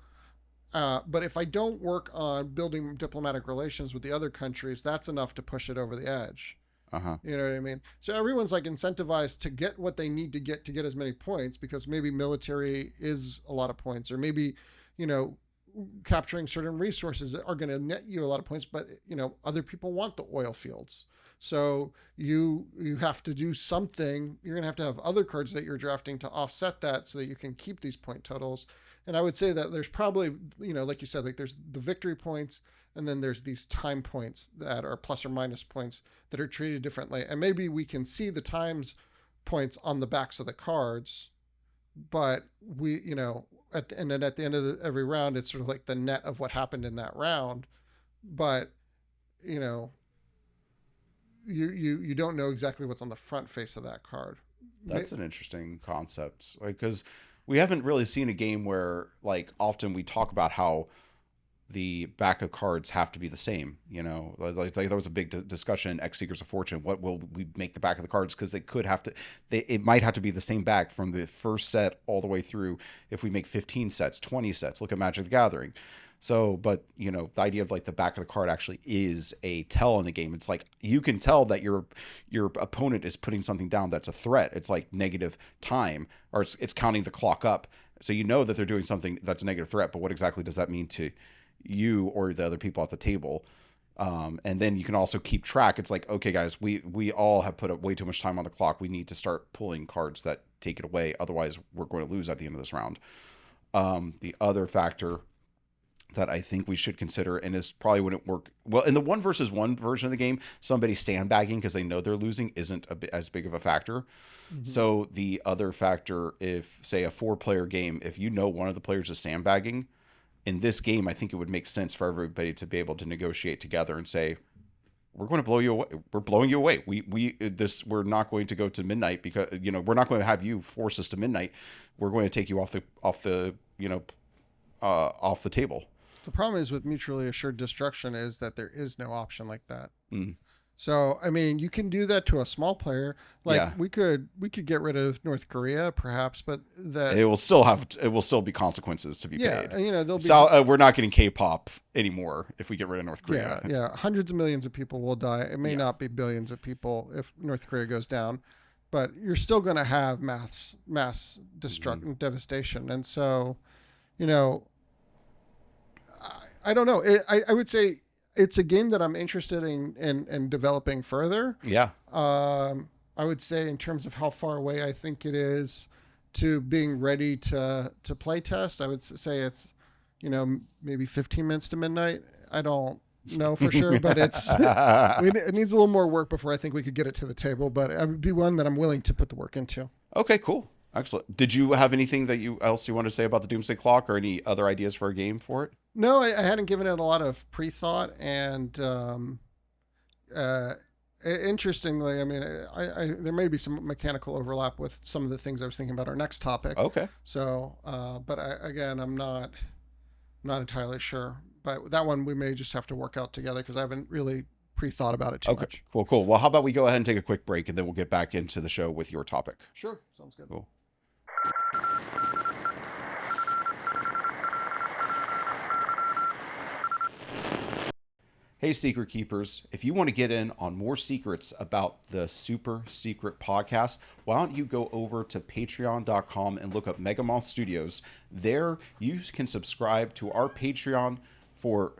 but if I don't work on building diplomatic relations with the other countries, that's enough to push it over the edge. You know what I mean? So everyone's like incentivized to get what they need to get as many points, because maybe military is a lot of points, or maybe, capturing certain resources are going to net you a lot of points, but other people want the oil fields. So you have to do something. You're going to have other cards that you're drafting to offset that so that you can keep these point totals. And I would say that there's probably, like you said, like there's the victory points, and then there's these time points that are plus or minus points that are treated differently. And maybe we can see the times points on the backs of the cards, but we, and then at the end of every round, it's sort of like the net of what happened in that round. But, you don't know exactly what's on the front face of that card. That's an interesting concept, because we haven't really seen a game where, like, often we talk about how the back of cards have to be the same. Like there was a big discussion in X Seekers of Fortune. What will we make the back of the cards? Because it might have to be the same back from the first set all the way through. If we make 15 sets, 20 sets, look at Magic the Gathering. So, but the idea of like the back of the card actually is a tell in the game. It's like you can tell that your opponent is putting something down that's a threat. It's like negative time, or it's counting the clock up. So that they're doing something that's a negative threat. But what exactly does that mean to you or the other people at the table? And then you can also keep track. It's like, okay, guys, we all have put up way too much time on the clock. We need to start pulling cards that take it away. Otherwise, we're going to lose at the end of this round. The other factor that I think we should consider, and this probably wouldn't work well in the 1-versus-1 version of the game, somebody sandbagging because they know they're losing isn't as big of a factor. So the other factor, if say a 4-player game, if one of the players is sandbagging in this game, I think it would make sense for everybody to be able to negotiate together and say, we're going to blow you away. We're blowing you away. We're not going to go to midnight because, we're not going to have you force us to midnight. We're going to take you off the table. The problem is with mutually assured destruction is that there is no option like that. So, I mean, you can do that to a small player. Like we could get rid of North Korea, perhaps, but it will still be consequences to be paid. There'll be we're not getting K-pop anymore if we get rid of North Korea. Yeah, hundreds of millions of people will die. It may not be billions of people if North Korea goes down, but you're still going to have mass destruction, devastation, and so, I don't know. I would say it's a game that I'm interested in developing further. Yeah. I would say in terms of how far away I think it is to being ready to play test, I would say it's, maybe 15 minutes to midnight. I don't know for sure, but it needs a little more work before I think we could get it to the table, but it would be one that I'm willing to put the work into. Okay, cool. Excellent. Did you have anything else you want to say about the Doomsday Clock, or any other ideas for a game for it? No, I hadn't given it a lot of pre-thought, and interestingly, I mean, I there may be some mechanical overlap with some of the things I was thinking about our next topic. Okay. So, but I'm not entirely sure. But that one we may just have to work out together because I haven't really pre-thought about it too much. Cool. Well, how about we go ahead and take a quick break, and then we'll get back into the show with your topic. Sure. Sounds good. Cool. Hey, Secret Keepers, if you want to get in on more secrets about the Super Secret Podcast, why don't you go over to patreon.com and look up Megamoth Studios. There, you can subscribe to our Patreon for,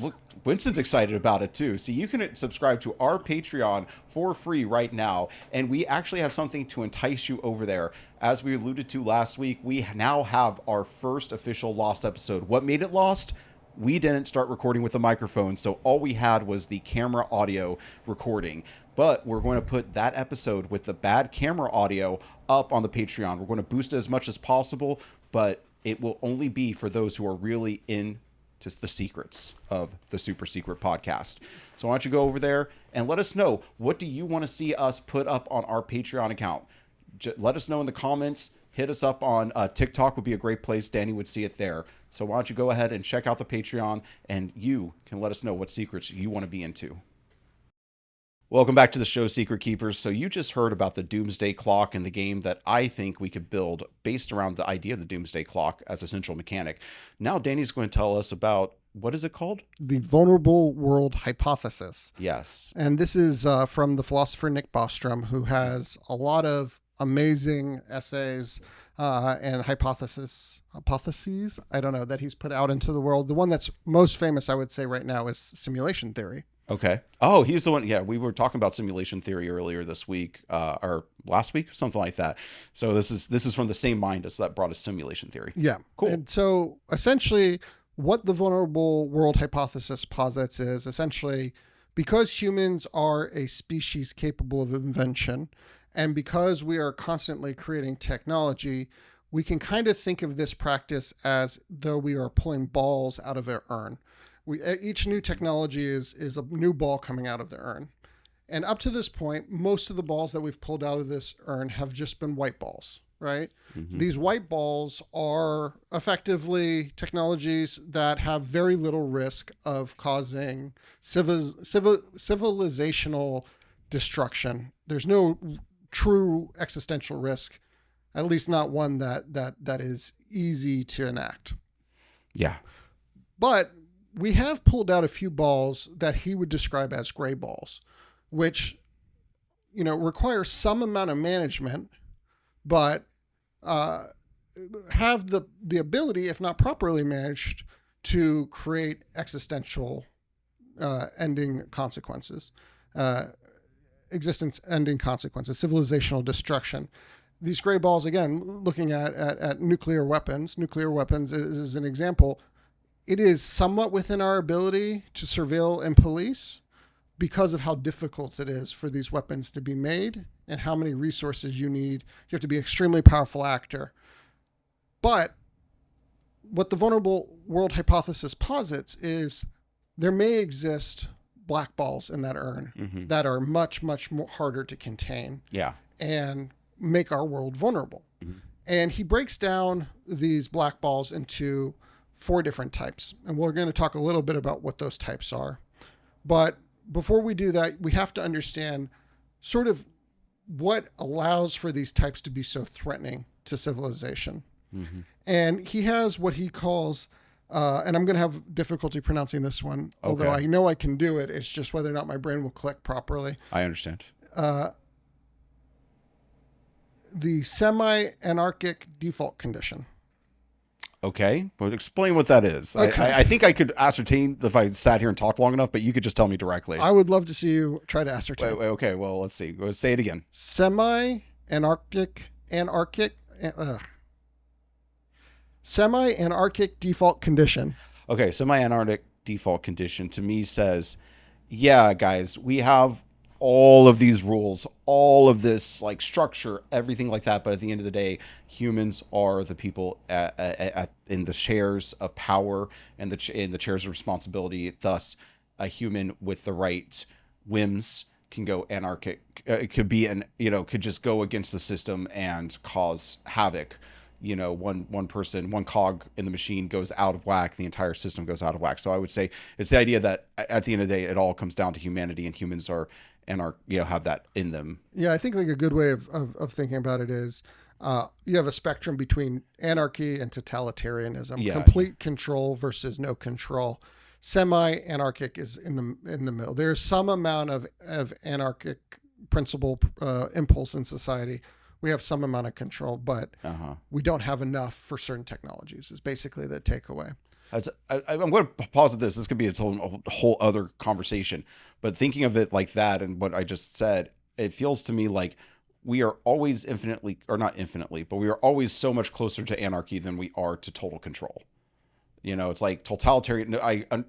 look, Winston's excited about it too. So you can subscribe to our Patreon for free right now. And we actually have something to entice you over there. As we alluded to last week, we now have our first official Lost episode. What made it Lost? We didn't start recording with a microphone, so all we had was the camera audio recording. But we're going to put that episode with the bad camera audio up on the Patreon. We're going to boost it as much as possible, but it will only be for those who are really into the secrets of the Super Secret Podcast. So why don't you go over there and let us know, what do you want to see us put up on our Patreon account? Let us know in the comments. Hit us up on TikTok would be a great place. Danny would see it there. So why don't you go ahead and check out the Patreon, and you can let us know what secrets you want to be into. Welcome back to the show, Secret Keepers. So you just heard about the Doomsday Clock and the game that I think we could build based around the idea of the Doomsday Clock as a central mechanic. Now Danny's going to tell us about, what is it called? The Vulnerable World Hypothesis. Yes. And this is from the philosopher Nick Bostrom, who has a lot of amazing essays and hypotheses, I don't know, that he's put out into the world. The one that's most famous, I would say right now, is simulation theory. Okay. Oh, he's the one. Yeah, we were talking about simulation theory earlier this week, or last week, something like that. So this is from the same mind as that brought us simulation theory. Yeah. Cool. And so essentially what the Vulnerable World Hypothesis posits is essentially, because humans are a species capable of invention, and because we are constantly creating technology, we can kind of think of this practice as though we are pulling balls out of an urn. Each new technology is a new ball coming out of the urn. And up to this point, most of the balls that we've pulled out of this urn have just been white balls, right? Mm-hmm. These white balls are effectively technologies that have very little risk of causing civilizational destruction. There's no true existential risk, at least not one that is easy to enact. Yeah. But we have pulled out a few balls that he would describe as gray balls, which, require some amount of management, but have the ability, if not properly managed, to create existential ending consequences. Existence ending consequences, civilizational destruction. These gray balls, again, looking at nuclear weapons is an example. It is somewhat within our ability to surveil and police because of how difficult it is for these weapons to be made and how many resources you need. You have to be an extremely powerful actor. But what the Vulnerable World Hypothesis posits is there may exist black balls in that urn that are much, much more harder to contain. Yeah. And make our world vulnerable. Mm-hmm. And he breaks down these black balls into 4 different types. And we're going to talk a little bit about what those types are. But before we do that, we have to understand sort of what allows for these types to be so threatening to civilization. Mm-hmm. And he has what he calls, and I'm going to have difficulty pronouncing this one, although I know I can do it. It's just whether or not my brain will click properly. I understand. The semi-anarchic default condition. Okay, but explain what that is. Okay. I think I could ascertain if I sat here and talked long enough, but you could just tell me directly. I would love to see you try to ascertain. Wait, okay, well, let's see. Say it again. Semi-anarchic default condition. Okay, semi-anarchic default condition to me says, yeah, guys, we have all of these rules, all of this like structure, everything like that. But at the end of the day, humans are the people in the chairs of power and in the chairs of responsibility. Thus, a human with the right whims can go anarchic. It could be could just go against the system and cause havoc. One person, one cog in the machine goes out of whack, the entire system goes out of whack. So I would say it's the idea that at the end of the day, it all comes down to humanity, and humans have that in them. Yeah, I think like a good way of thinking about it is you have a spectrum between anarchy and totalitarianism, complete control versus no control. Semi-anarchic is in the middle. There's some amount of anarchic principle impulse in society. We have some amount of control, but we don't have enough for certain technologies. Is basically the takeaway. I'm going to pause at this. This could be its own whole other conversation. But thinking of it like that and what I just said, it feels to me like we are always infinitely, or not infinitely, but we are always so much closer to anarchy than we are to total control. You know, it's like totalitarian. I'm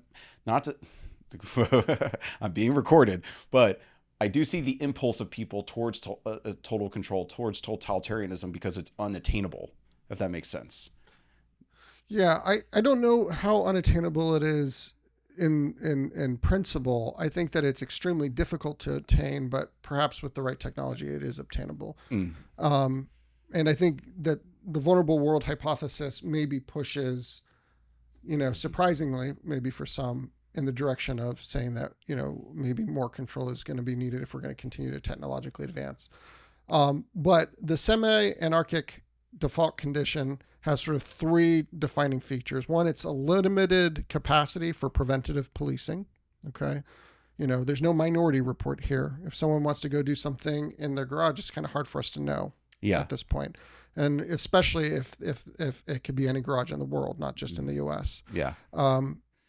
not to, I'm being recorded, but I do see the impulse of people towards total control, towards totalitarianism, because it's unattainable, if that makes sense. Yeah, I don't know how unattainable it is in principle. I think that it's extremely difficult to attain, but perhaps with the right technology, it is obtainable. And I think that the vulnerable world hypothesis maybe pushes, surprisingly, maybe for some, in the direction of saying that, maybe more control is going to be needed if we're going to continue to technologically advance. But the semi-anarchic default condition has sort of three defining features. One, it's a limited capacity for preventative policing. Okay. There's no minority report here. If someone wants to go do something in their garage, it's kind of hard for us to know at this point. And especially if it could be any garage in the world, not just in the US. Yeah.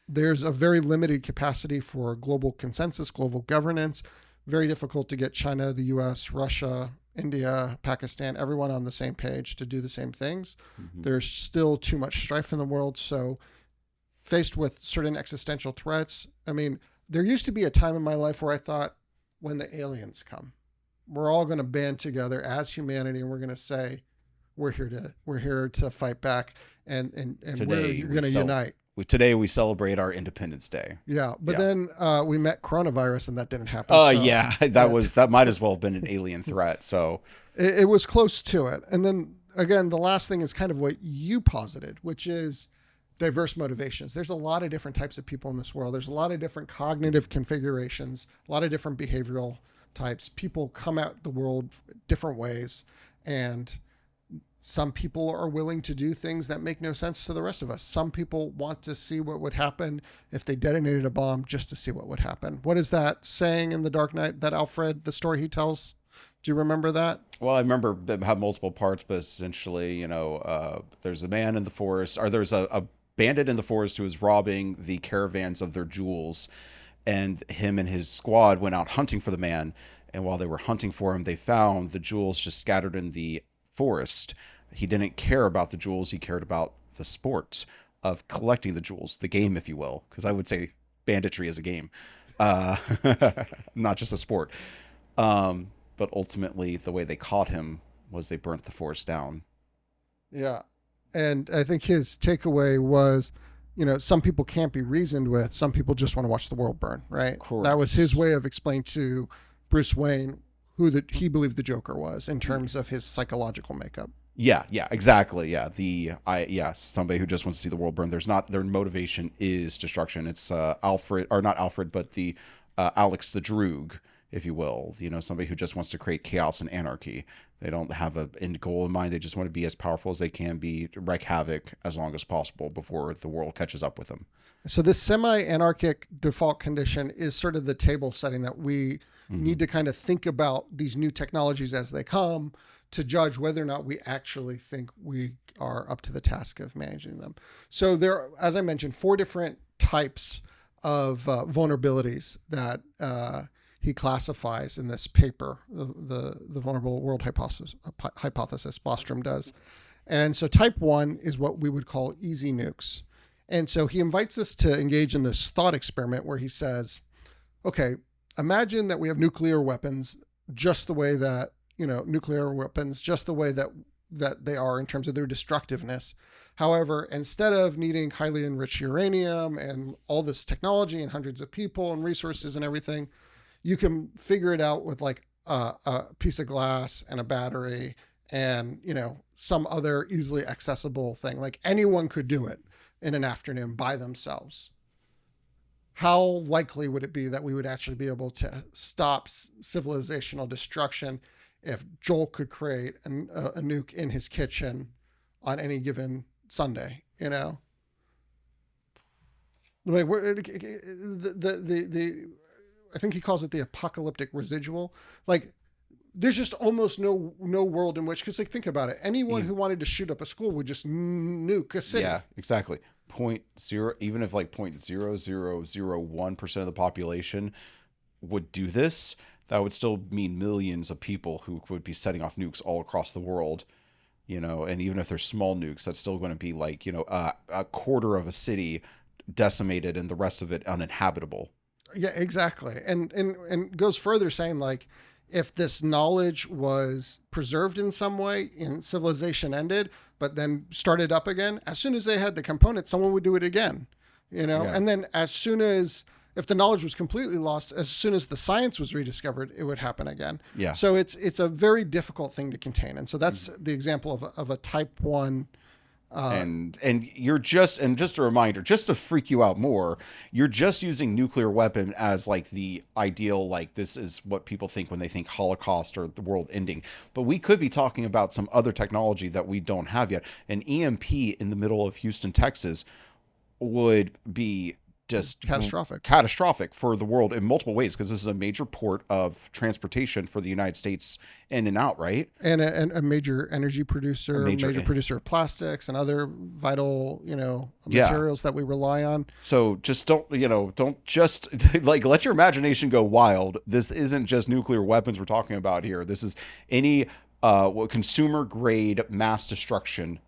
There's a very limited capacity for global consensus, global governance. Very difficult to get China, the US, Russia, India, Pakistan, everyone on the same page to do the same things. There's still too much strife in the world. So faced with certain existential threats, I mean, there used to be a time in my life where I thought, when the aliens come, we're all going to band together as humanity and we're going to say, we're here to fight back and we're going to unite. Today we celebrate our Independence Day. Yeah, but then we met coronavirus and that didn't happen. Yeah, that might as well have been an alien threat. So it was close to it. And then again, the last thing is kind of what you posited, which is diverse motivations. There's a lot of different types of people in this world. There's a lot of different cognitive configurations, a lot of different behavioral types. People come at the world different ways, and some people are willing to do things that make no sense to the rest of us. Some people want to see what would happen if they detonated a bomb, just to see what would happen. What is that saying in The Dark Knight that Alfred, the story he tells? Do you remember that? Well, I remember they have multiple parts, but essentially, there's a man in the forest, or there's a bandit in the forest who is robbing the caravans of their jewels, and him and his squad went out hunting for the man. And while they were hunting for him, they found the jewels just scattered in the forest. He didn't care about the jewels. He cared about the sport of collecting the jewels, the game, if you will, because I would say banditry is a game, not just a sport. But ultimately, the way they caught him was they burnt the forest down. Yeah. And I think his takeaway was, some people can't be reasoned with. Some people just want to watch the world burn, right? Correct. That was his way of explaining to Bruce Wayne who he believed the Joker was in terms of his psychological makeup. Yeah, exactly. Yeah. Somebody who just wants to see the world burn. Their motivation is destruction. It's Alfred, or not Alfred, but the Alex the Droog, if you will. Somebody who just wants to create chaos and anarchy. They don't have an end goal in mind. They just want to be as powerful as they can be, to wreak havoc as long as possible before the world catches up with them. So this semi-anarchic default condition is sort of the table setting that we need to kind of think about these new technologies as they come, to judge whether or not we actually think we are up to the task of managing them. So there are, as I mentioned, 4 different types of vulnerabilities that he classifies in this paper, the vulnerable world hypothesis Bostrom does. And so type 1 is what we would call easy nukes. And so he invites us to engage in this thought experiment where he says, okay, imagine that we have nuclear weapons just the way that, that they are in terms of their destructiveness. However, instead of needing highly enriched uranium and all this technology and hundreds of people and resources and everything, you can figure it out with like a piece of glass and a battery and, some other easily accessible thing. Like anyone could do it in an afternoon by themselves. How likely would it be that we would actually be able to stop civilizational destruction if Joel could create a nuke in his kitchen on any given Sunday, Like the I think he calls it the apocalyptic residual. Like there's just almost no world in which, because like think about it, anyone who wanted to shoot up a school would just nuke a city. Yeah, exactly. Even if like 0.0001% of the population would do this, that would still mean millions of people who would be setting off nukes all across the world. And even if they're small nukes, that's still going to be like, a quarter of a city decimated and the rest of it uninhabitable. Yeah, exactly. And goes further saying like, if this knowledge was preserved in some way and civilization ended, but then started up again, as soon as they had the components, someone would do it again, Yeah. And then if the knowledge was completely lost, as soon as the science was rediscovered, it would happen again. Yeah. So it's a very difficult thing to contain. And so that's the example of a type 1. And just a reminder, just to freak you out more, you're just using nuclear weapon as like the ideal, like this is what people think when they think Holocaust or the world ending. But we could be talking about some other technology that we don't have yet. An EMP in the middle of Houston, Texas would be just catastrophic for the world in multiple ways, because this is a major port of transportation for the United States in and out, right? And a major energy producer, major producer of plastics and other vital, materials that we rely on. So just don't just like let your imagination go wild. This isn't just nuclear weapons we're talking about here. This is any consumer grade mass destruction.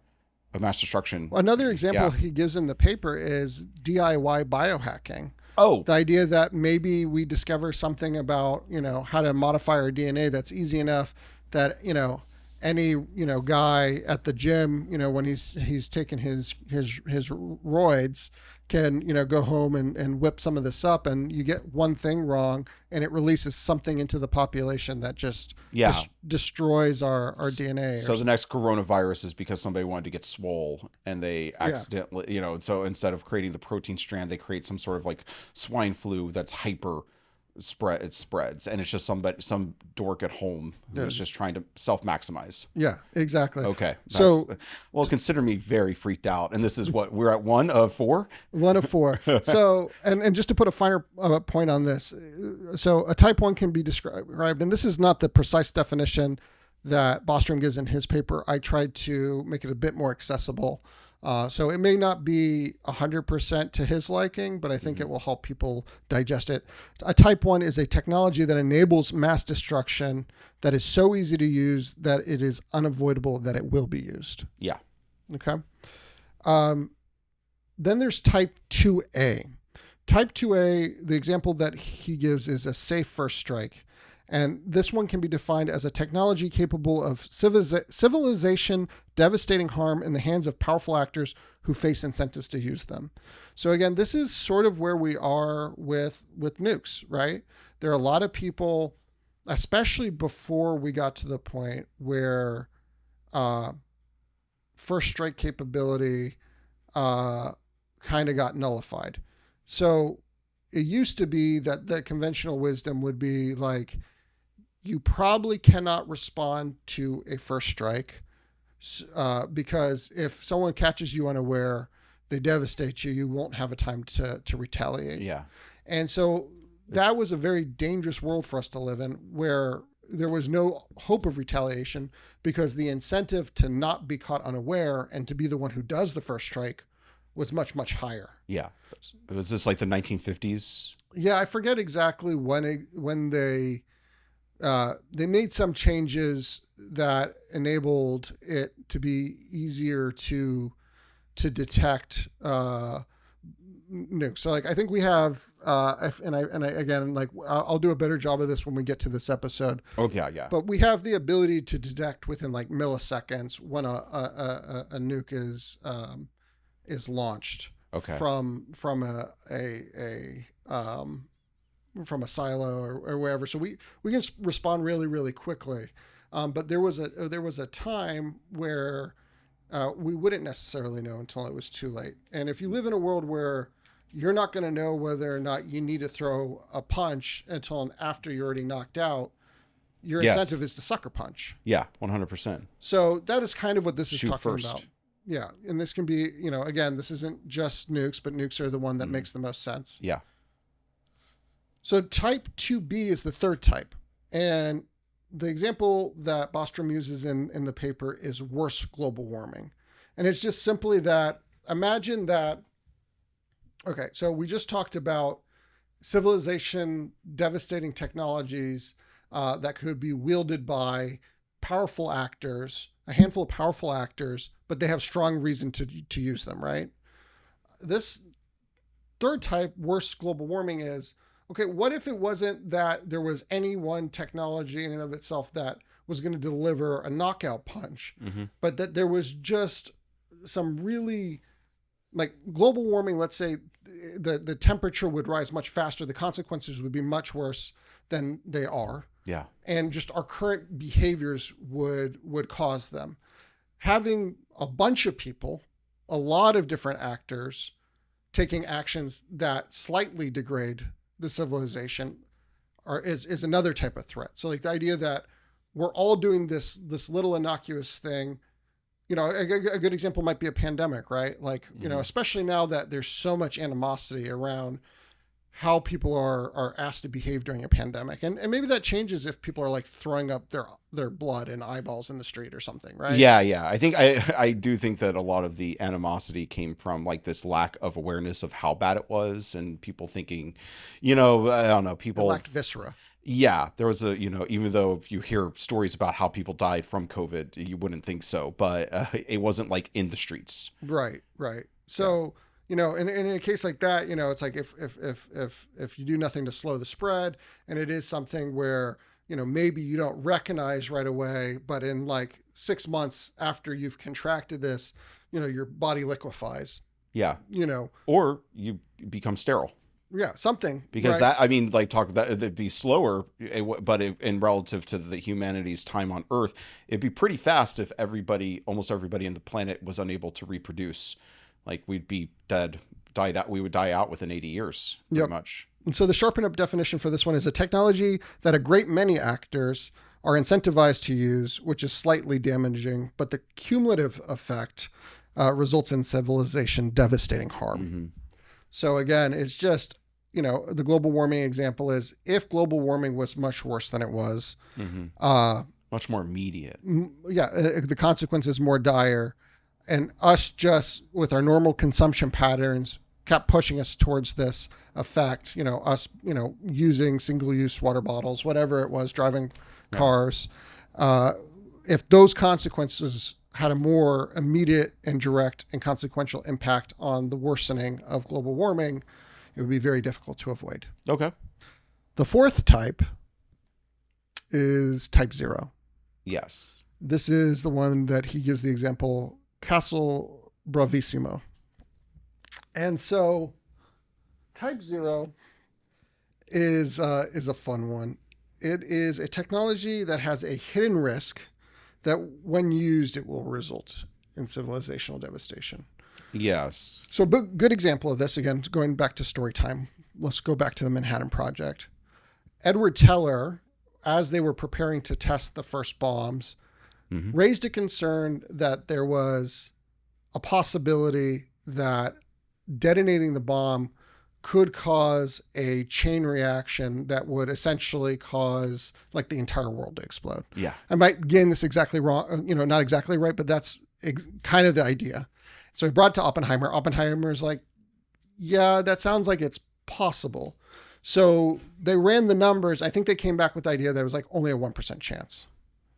Well, another example he gives in the paper is DIY biohacking. Oh, the idea that maybe we discover something about, how to modify our DNA that's easy enough that, any, guy at the gym, when he's taking his roids can, go home and whip some of this up, and you get one thing wrong and it releases something into the population that just destroys our DNA. So the next coronavirus is because somebody wanted to get swole and they accidentally, so instead of creating the protein strand, they create some sort of like swine flu that's it spreads, and it's just some dork at home who's just trying to self-maximize. Yeah, exactly. Okay. Well, consider me very freaked out. And this is what we're at 1 of 4. 1 of 4. So, and just to put a finer point on this, so a type 1 can be described, and this is not the precise definition that Bostrom gives in his paper. I tried to make it a bit more accessible. So it may not be 100% to his liking, but I think it will help people digest it. A type 1 is a technology that enables mass destruction that is so easy to use that it is unavoidable that it will be used. Yeah. Okay. Then there's type 2A. Type 2A, the example that he gives is a safe first strike. And this one can be defined as a technology capable of civilization devastating harm in the hands of powerful actors who face incentives to use them. So again, this is sort of where we are with nukes, right? There are a lot of people, especially before we got to the point where first strike capability kind of got nullified. So it used to be that the conventional wisdom would be like, you probably cannot respond to a first strike because if someone catches you unaware, they devastate you, you won't have a time to retaliate. Yeah. And so that was a very dangerous world for us to live in, where there was no hope of retaliation because the incentive to not be caught unaware and to be the one who does the first strike was much, much higher. Yeah. Was this like the 1950s? Yeah, I forget exactly when they made some changes that enabled it to be easier to detect nukes. So like I think we have I'll do a better job of this when we get to this episode. Okay, yeah. But we have the ability to detect within like milliseconds when a nuke is launched. Okay. From a silo or wherever. So we can respond really, really quickly. But there was a time where we wouldn't necessarily know until it was too late. And if you live in a world where you're not going to know whether or not you need to throw a punch until after you're already knocked out, your incentive is the sucker punch. Yeah, 100%. So that is kind of what this is talking about. Yeah. And this can be, again, this isn't just nukes, but nukes are the one that makes the most sense. Yeah. So type 2b is the third type. And the example that Bostrom uses in the paper is worse global warming. And it's just simply that, imagine that, okay, so we just talked about civilization devastating technologies that could be wielded by powerful actors, a handful of powerful actors, but they have strong reason to use them, right? This third type, worse global warming, is, okay, what if it wasn't that there was any one technology in and of itself that was going to deliver a knockout punch, but that there was just some really, like global warming, let's say the temperature would rise much faster, the consequences would be much worse than they are. Yeah. And just our current behaviors would cause them. Having a bunch of people, a lot of different actors taking actions that slightly degrade the civilization is another type of threat. So like the idea that we're all doing this little innocuous thing, a good example might be a pandemic, right? Like, especially now that there's so much animosity around how people are asked to behave during a pandemic. And maybe that changes if people are like throwing up their blood and eyeballs in the street or something, right? Yeah, yeah. I think I do think that a lot of the animosity came from like this lack of awareness of how bad it was, and people thinking, I don't know, people It lacked viscera. Yeah, there was even though if you hear stories about how people died from COVID, you wouldn't think so, but it wasn't like in the streets. Right. So, in a case like that, it's like if you do nothing to slow the spread, and it is something where, maybe you don't recognize right away, but in like 6 months after you've contracted this, your body liquefies. Yeah. Or you become sterile. Yeah, something. Because talk about it'd be slower, but in relative to the humanity's time on Earth, it'd be pretty fast if almost everybody on the planet was unable to reproduce. Like we'd be died out. We would die out within 80 years, pretty much. And so the sharpen up definition for this one is a technology that a great many actors are incentivized to use, which is slightly damaging, but the cumulative effect results in civilization devastating harm. So again, it's just, the global warming example is if global warming was much worse than it was, much more immediate. The consequences more dire, and us just with our normal consumption patterns kept pushing us towards this effect, us, using single-use water bottles, whatever it was, driving cars. If those consequences had a more immediate and direct and consequential impact on the worsening of global warming, it would be very difficult to avoid. Okay. The fourth type is type 0. Yes. This is the one that he gives the example, Castle Bravissimo. And so type 0 is a fun one. It is a technology that has a hidden risk that when used, it will result in civilizational devastation. Yes. So a good example of this, again, going back to story time, let's go back to the Manhattan Project. Edward Teller, as they were preparing to test the first bombs, raised a concern that there was a possibility that detonating the bomb could cause a chain reaction that would essentially cause like the entire world to explode. Yeah. I might gain this exactly wrong, not exactly right, but that's kind of the idea. So he brought it to Oppenheimer. Oppenheimer's like, yeah, that sounds like it's possible. So they ran the numbers. I think they came back with the idea that it was like only a 1% chance.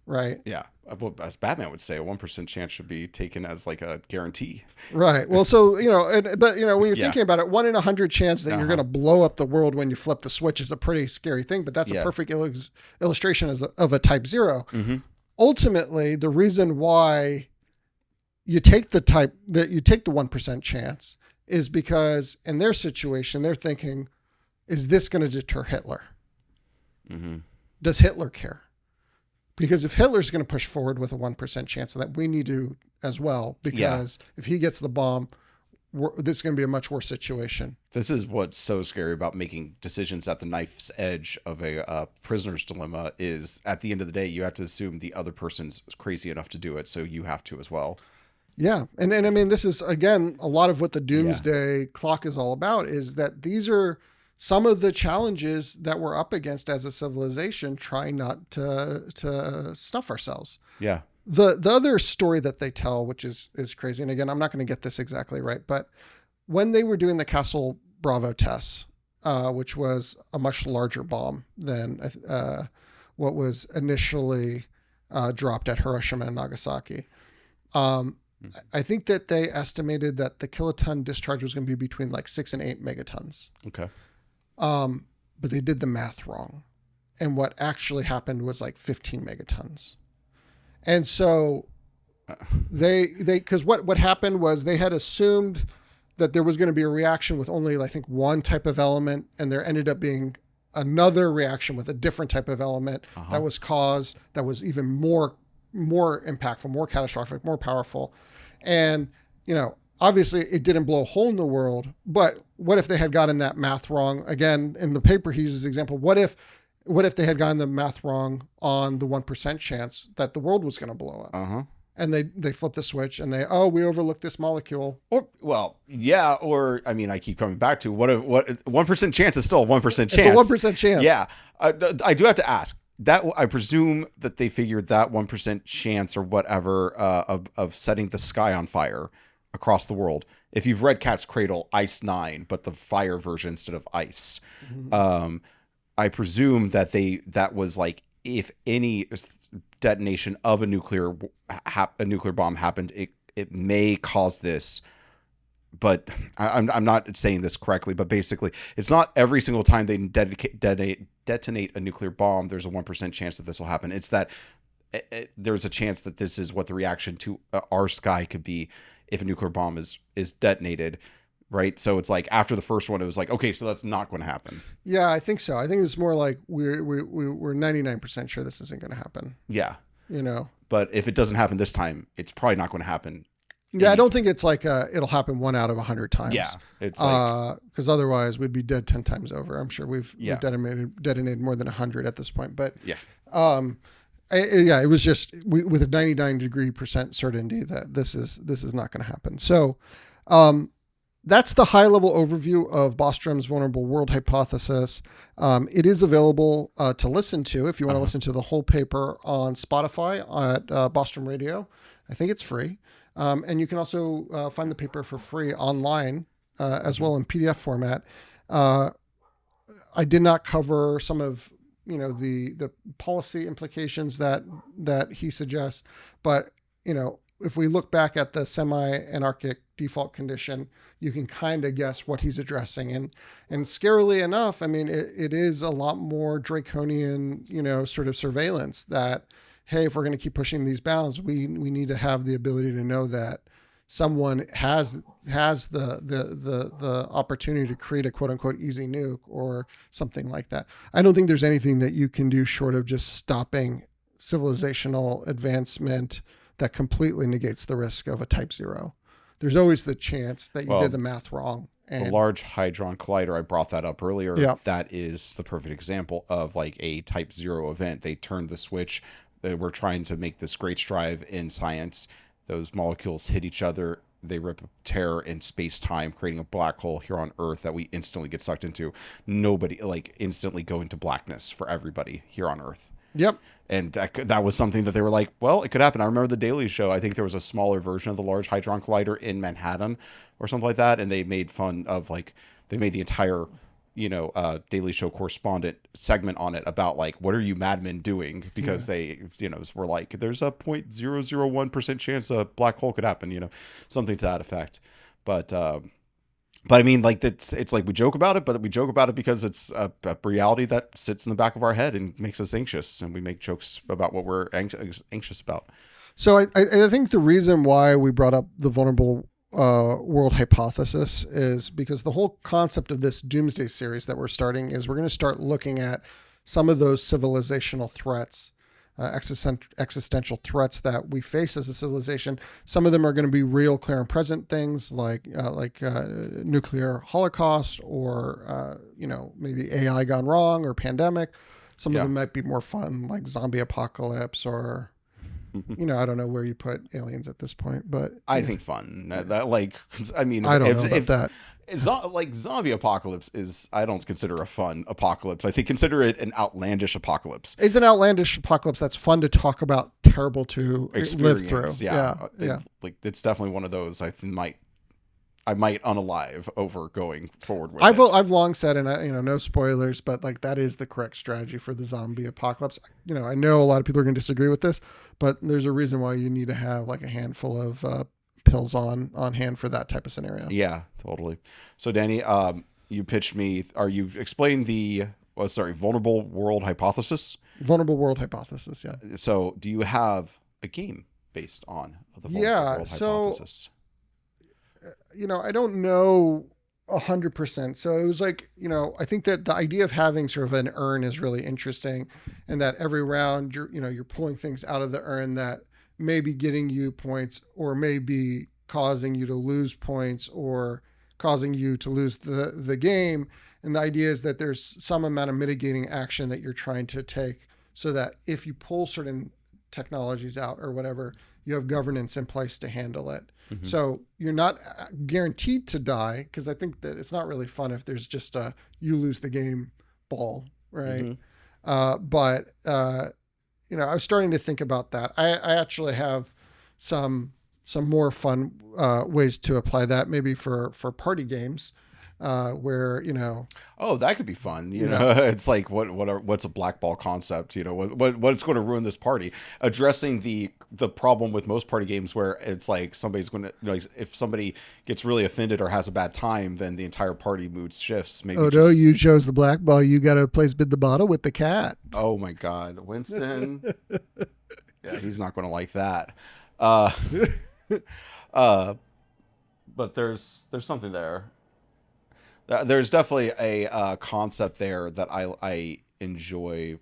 Right. Yeah. Well, as Batman would say, a 1% chance should be taken as like a guarantee. Right. Well, so, when you're thinking about it, 1 in 100 chance that you're going to blow up the world when you flip the switch is a pretty scary thing, but that's a perfect illustration of a type 0. Ultimately, the reason why you take the 1% chance is because in their situation, they're thinking, is this going to deter Hitler? Does Hitler care? Because if Hitler's going to push forward with a 1% chance of that, we need to as well, because if he gets the bomb, this is going to be a much worse situation. This is what's so scary about making decisions at the knife's edge of a prisoner's dilemma is at the end of the day, you have to assume the other person's crazy enough to do it. So you have to as well. Yeah. And I mean, this is, again, a lot of what the Doomsday Clock is all about, is that these are some of the challenges that we're up against as a civilization, trying not to stuff ourselves. Yeah. The other story that they tell, which is crazy, and again, I'm not going to get this exactly right, but when they were doing the Castle Bravo tests, which was a much larger bomb than what was initially dropped at Hiroshima and Nagasaki, I think that they estimated that the kiloton discharge was going to be between like 6 and 8 megatons. Okay. But they did the math wrong. And what actually happened was like 15 megatons. And so because what happened was they had assumed that there was going to be a reaction with only, I think, one type of element, and there ended up being another reaction with a different type of element that was even more impactful, more catastrophic, more powerful. And, obviously it didn't blow a hole in the world, but what if they had gotten that math wrong? Again, in the paper, he uses the example, what if they had gotten the math wrong on the 1% chance that the world was going to blow up? And they flip the switch and we overlooked this molecule. Or I mean, I keep coming back to what 1% chance is still a 1% chance. It's a 1% chance. Yeah. I do have to ask that. I presume that they figured that 1% chance or whatever of setting the sky on fire across the world. If you've read Cat's Cradle, Ice 9, but the fire version instead of ice, I presume that was like, if any detonation of a nuclear bomb happened, it may cause this. But I'm not saying this correctly, but basically it's not every single time they detonate a nuclear bomb, there's a 1% chance that this will happen. It's that there's a chance that this is what the reaction to our sky could be if a nuclear bomb is detonated. Right. So it's like after the first one, it was like, okay, so that's not going to happen. Yeah, I think so. I think it's more like we're 99% sure this isn't going to happen. Yeah. But if it doesn't happen this time, it's probably not going to happen. Yeah, I don't think it's like it'll happen 1 out of 100 times. Yeah. It's like, because otherwise we'd be dead 10 times over. I'm sure we've detonated more than 100 at this point. But yeah. It was just with a 99% certainty that this is not going to happen. So, that's the high level overview of Bostrom's vulnerable world hypothesis. It is available to listen to if you want to listen to the whole paper on Spotify at Bostrom Radio. I think it's free. And you can also find the paper for free online as well in PDF format. I did not cover some of the policy implications that he suggests, but if we look back at the semi-anarchic default condition, you can kind of guess what he's addressing. And scarily enough, I mean, it is a lot more draconian, sort of surveillance that, hey, if we're going to keep pushing these bounds, we need to have the ability to know that someone has the opportunity to create a quote unquote easy nuke or something like that. I don't think there's anything that you can do short of just stopping civilizational advancement that completely negates the risk of a type 0. There's always the chance that you did the math wrong. And the Large Hadron Collider, I brought that up earlier. Yeah. That is the perfect example of like a type 0 event. They turned the switch. They were trying to make this great strive in science. Those molecules hit each other. They rip tear in space-time, creating a black hole here on Earth that we instantly get sucked into. Nobody, instantly go into blackness for everybody here on Earth. Yep. And that was something that they were like, well, it could happen. I remember the Daily Show. I think there was a smaller version of the Large Hadron Collider in Manhattan or something like that. And they made fun of they made the entire, Daily Show correspondent segment on it about what are you madmen doing? Because they, were like, there's a 0.001% chance a black hole could happen, something to that effect. But I mean, it's like we joke about it, but we joke about it because it's a reality that sits in the back of our head and makes us anxious, and we make jokes about what we're anxious about. So I think the reason why we brought up the vulnerable world hypothesis is because the whole concept of this Doomsday series that we're starting is we're going to start looking at some of those civilizational threats, existential threats that we face as a civilization. Some of them are going to be real, clear, and present things like nuclear holocaust, or maybe AI gone wrong, or pandemic. Some of them might be more fun, like zombie apocalypse, or I don't know where you put aliens at this point, but I think fun. That like, I mean, I don't know about that. It's not like zombie apocalypse is, I don't consider a fun apocalypse. I think consider it an outlandish apocalypse. It's an outlandish apocalypse that's fun to talk about, terrible to live through. Yeah. Yeah. Like it's definitely one of those I might unalive over going forward with I've long said, and no spoilers, but like that is the correct strategy for the zombie apocalypse. I know a lot of people are going to disagree with this, but there's a reason why you need to have like a handful of pills on hand for that type of scenario. Yeah, totally. So Danny, you pitched me, you explained the vulnerable world hypothesis. Vulnerable world hypothesis, yeah. So do you have a game based on the vulnerable world hypothesis? I don't know 100%. So it was like, I think that the idea of having sort of an urn is really interesting, and that every round you're pulling things out of the urn that may be getting you points, or may be causing you to lose points, or causing you to lose the game. And the idea is that there's some amount of mitigating action that you're trying to take, so that if you pull certain technologies out or whatever, you have governance in place to handle it. Mm-hmm. So you're not guaranteed to die, because I think that it's not really fun if there's just you lose the game ball, right? Mm-hmm. I was starting to think about that. I actually have some more fun ways to apply that, maybe for party games, where oh, that could be fun. It's like what's a black ball concept? What's going to ruin this party? Addressing the problem with most party games, where it's like somebody's going to, if somebody gets really offended or has a bad time, then the entire party mood shifts. Maybe no, you chose the black ball. You got to play spin the bottle with the cat. Oh my God, Winston. Yeah, he's not going to like that. But there's something there. There's definitely a concept there that I enjoy,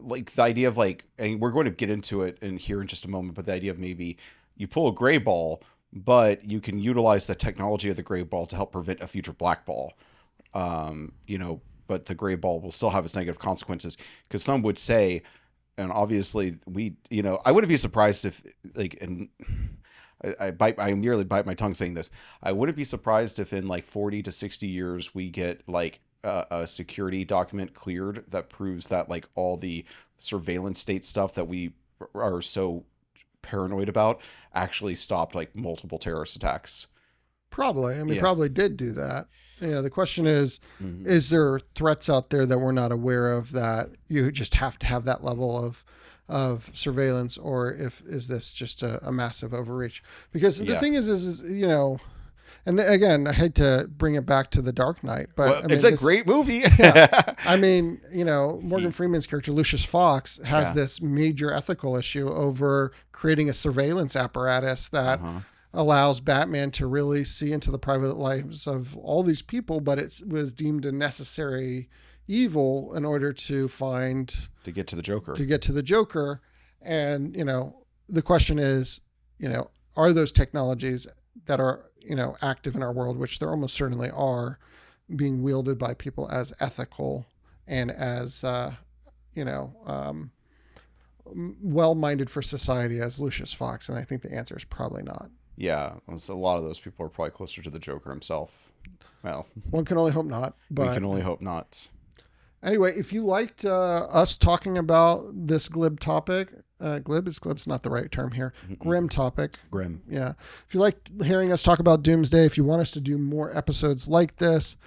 like the idea of and we're going to get into it here in just a moment, but the idea of maybe you pull a gray ball, but you can utilize the technology of the gray ball to help prevent a future black ball. But the gray ball will still have its negative consequences, because some would say, and obviously I wouldn't be surprised if I nearly bite my tongue saying this. I wouldn't be surprised if in 40 to 60 years we get a security document cleared that proves that all the surveillance state stuff that we are so paranoid about actually stopped multiple terrorist attacks. Probably. Probably did do that. The question is, mm-hmm. Is there threats out there that we're not aware of that you just have to have that level of surveillance, or is this just a massive overreach? Because the thing is and again, I hate to bring it back to The Dark Knight, but it's a great movie. Yeah. Morgan Freeman's character, Lucius Fox, has this major ethical issue over creating a surveillance apparatus that allows Batman to really see into the private lives of all these people, but it was deemed a necessary evil in order to get to the Joker. And the question is, are those technologies that are active in our world, which there almost certainly are, being wielded by people as ethical and as well-minded for society as Lucius Fox? And I think the answer is probably not. Yeah, a lot of those people are probably closer to the Joker himself. Well, one can only hope not. But we can only hope not. Anyway, if you liked us talking about this glib topic, glib's not the right term here, grim topic. Grim. Yeah. If you liked hearing us talk about Doomsday, if you want us to do more episodes like this,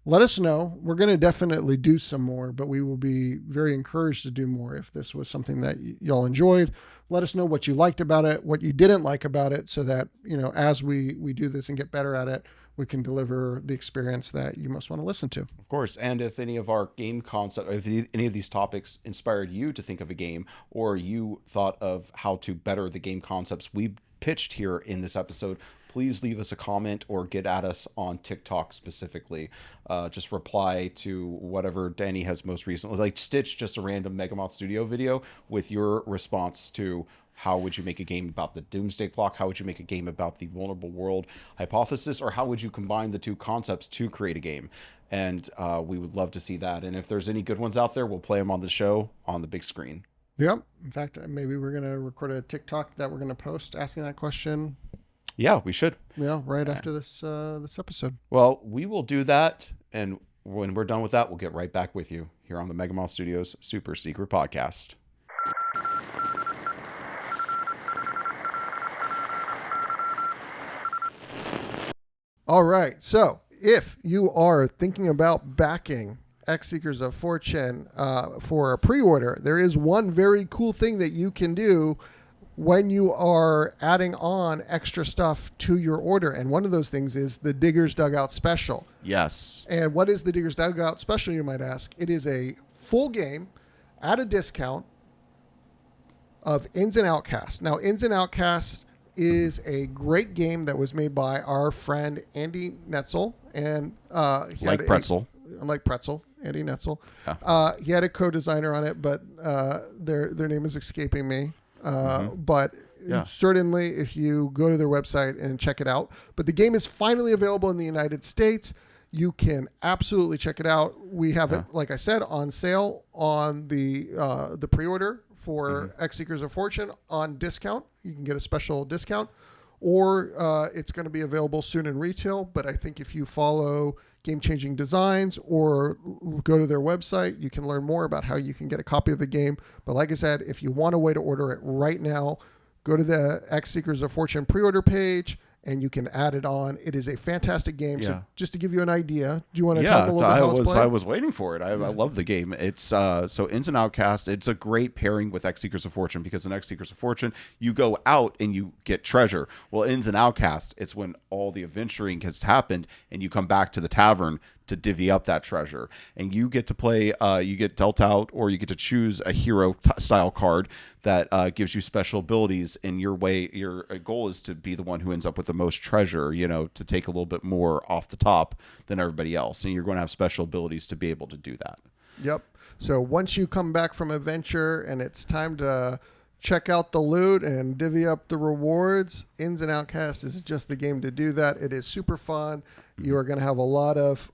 let us know. We're going to definitely do some more, but we will be very encouraged to do more if this was something that y'all enjoyed. Let us know what you liked about it, what you didn't like about it, so that, as we do this and get better at it, we can deliver the experience that you most want to listen to. Of course. And if any of our game concept, if any of these topics inspired you to think of a game, or you thought of how to better the game concepts we pitched here in this episode, please leave us a comment or get at us on TikTok specifically. Just reply to whatever Danny has most recently, stitch just a random Megamoth Studio video with your response to how would you make a game about the Doomsday Clock, how would you make a game about the vulnerable world hypothesis, or how would you combine the two concepts to create a game. And we would love to see that. And if there's any good ones out there, we'll play them on the show on the big screen. Yep. In fact, maybe we're gonna record a TikTok that we're gonna post asking that question. Yeah, we should. Yeah, right after this episode. Well, we will do that, and when we're done with that, we'll get right back with you here on the Megamoth Studios Super Secret Podcast. All right. So if you are thinking about backing X Seekers of Fortune for a pre-order, there is one very cool thing that you can do when you are adding on extra stuff to your order. And one of those things is the Digger's Dugout Special. Yes. And what is the Digger's Dugout Special, you might ask? It is a full game at a discount of Ins and Outcasts. Now, Ins and Outcasts is a great game that was made by our friend Andy Netzel. And like Pretzel. Andy Netzel. Yeah. He had a co-designer on it, but their name is escaping me. But certainly if you go to their website and check it out. But the game is finally available in the United States. You can absolutely check it out. We have it, like I said, on sale on the pre-order for X Seekers of Fortune on discount. You can get a special discount, or it's going to be available soon in retail. But I think if you follow Game Changing Designs or go to their website, you can learn more about how you can get a copy of the game. But like I said, if you want a way to order it right now, go to the X Seekers of Fortune pre-order page and you can add it on. It is a fantastic game. Yeah. So just to give you an idea, do you want to tell them a little bit how it's played? I was waiting for it. I love the game. It's so Ins and Outcast. It's a great pairing with X Seekers of Fortune, because in X Seekers of Fortune, you go out and you get treasure. Well, Ins and Outcast, it's when all the adventuring has happened and you come back to the tavern to divvy up that treasure, and you get to play. You get dealt out, or you get to choose a hero style card that gives you special abilities. In your way, your goal is to be the one who ends up with the most treasure. You know, to take a little bit more off the top than everybody else, and you're going to have special abilities to be able to do that. Yep. So once you come back from adventure and it's time to check out the loot and divvy up the rewards, Ins and Outcast is just the game to do that. It is super fun. You are going to have a lot of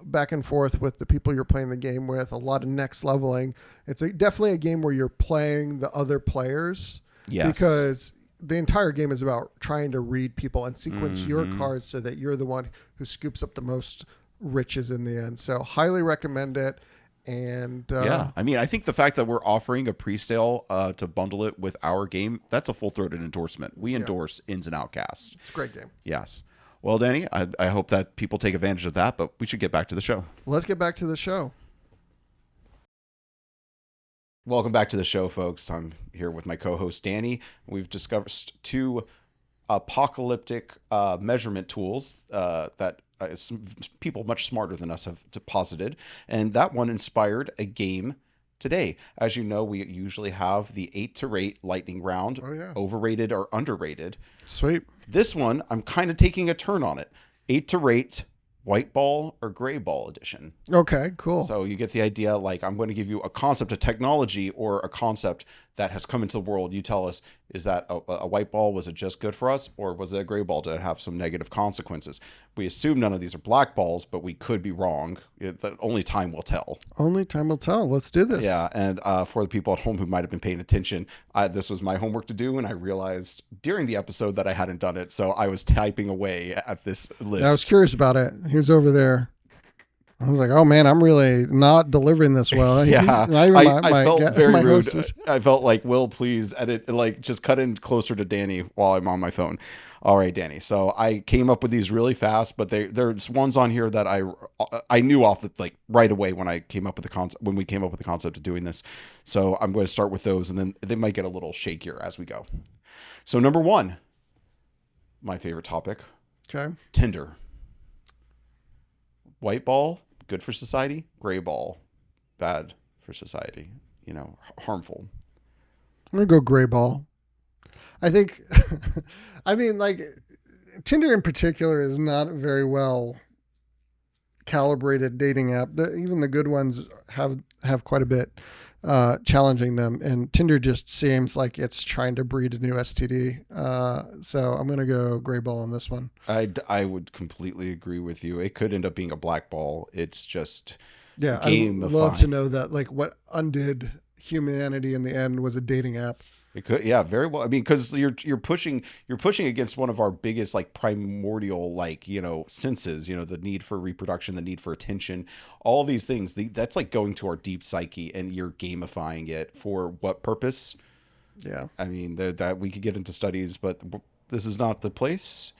back and forth with the people you're playing the game with, a lot of next leveling. It's definitely a game where you're playing the other players. Yes. Because the entire game is about trying to read people and sequence your cards so that you're the one who scoops up the most riches in the end. So highly recommend it. And I mean, I think the fact that we're offering a pre-sale to bundle it with our game, that's a full-throated endorsement. We endorse Ins and Outcasts. It's a great game. Yes. Well, Danny, I hope that people take advantage of that, but we should get back to the show. Let's get back to the show. Welcome back to the show, folks. I'm here with my co-host, Danny. We've discovered two apocalyptic measurement tools that people much smarter than us have deposited, and that one inspired a game today. As you know, we usually have the 8 to rate lightning round, overrated or underrated. Sweet. This one, I'm kind of taking a turn on it. 8 to rate, white ball or gray ball edition. Okay, cool. So you get the idea, like I'm going to give you a concept of technology or a concept that has come into the world. You tell us, is that a white ball? Was it just good for us? Or was it a gray ball? Did it have some negative consequences? We assume none of these are black balls, but we could be wrong. Only time will tell. Only time will tell. Let's do this. Yeah, and for the people at home who might have been paying attention, this was my homework to do, and I realized during the episode that I hadn't done it, so I was typing away at this list. I was curious about it. He was over there. I was like, oh man, I'm really not delivering this well. Yeah, I felt very rude. I felt like, Will, please edit, like just cut in closer to Danny while I'm on my phone. All right, Danny. So I came up with these really fast, but there's ones on here that I knew off the, like right away when I came up with the concept, when we came up with the concept of doing this. So I'm going to start with those, and then they might get a little shakier as we go. So number 1, my favorite topic. Okay. Tinder. White ball, good for society. Gray ball, bad for society. You know, harmful. I'm going to go gray ball. I think, I mean, like, Tinder in particular is not a very well calibrated dating app. Even the good ones have quite a bit challenging them. And Tinder just seems like it's trying to breed a new STD. So I'm going to go gray ball on this one. I would completely agree with you. It could end up being a black ball. It's just I'd love to know that, like, what undid humanity in the end was a dating app. It could, yeah, very well. I mean, because you're pushing against one of our biggest like primordial like senses. The need for reproduction, the need for attention, all these things. That's like going to our deep psyche, and you're gamifying it for what purpose? Yeah. I mean, that we could get into studies, but this is not the place.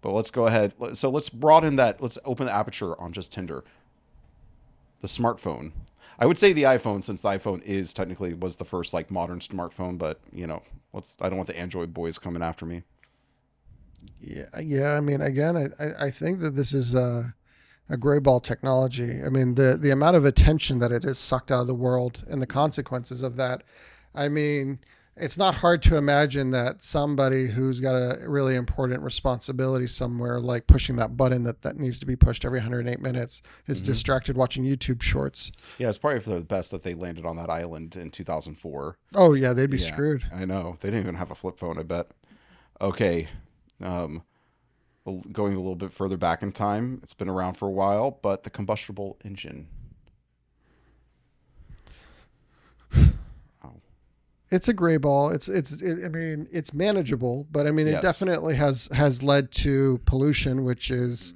But let's go ahead. So let's broaden that. Let's open the aperture on just Tinder. The smartphone. I would say the iPhone, since the iPhone is technically was the first like modern smartphone, but I don't want the Android boys coming after me. Yeah. I mean, again, I think that this is a gray ball technology. I mean, the amount of attention that it has sucked out of the world and the consequences of that. I mean, it's not hard to imagine that somebody who's got a really important responsibility somewhere, like pushing that button that needs to be pushed every 108 minutes, is distracted watching YouTube shorts. Yeah, it's probably for the best that they landed on that island in 2004. Oh yeah, they'd be screwed. I know. They didn't even have a flip phone, I bet. Okay. Going a little bit further back in time, it's been around for a while, but the combustible engine. It's a gray ball. I mean, it's manageable, but I mean, it definitely has led to pollution, which is,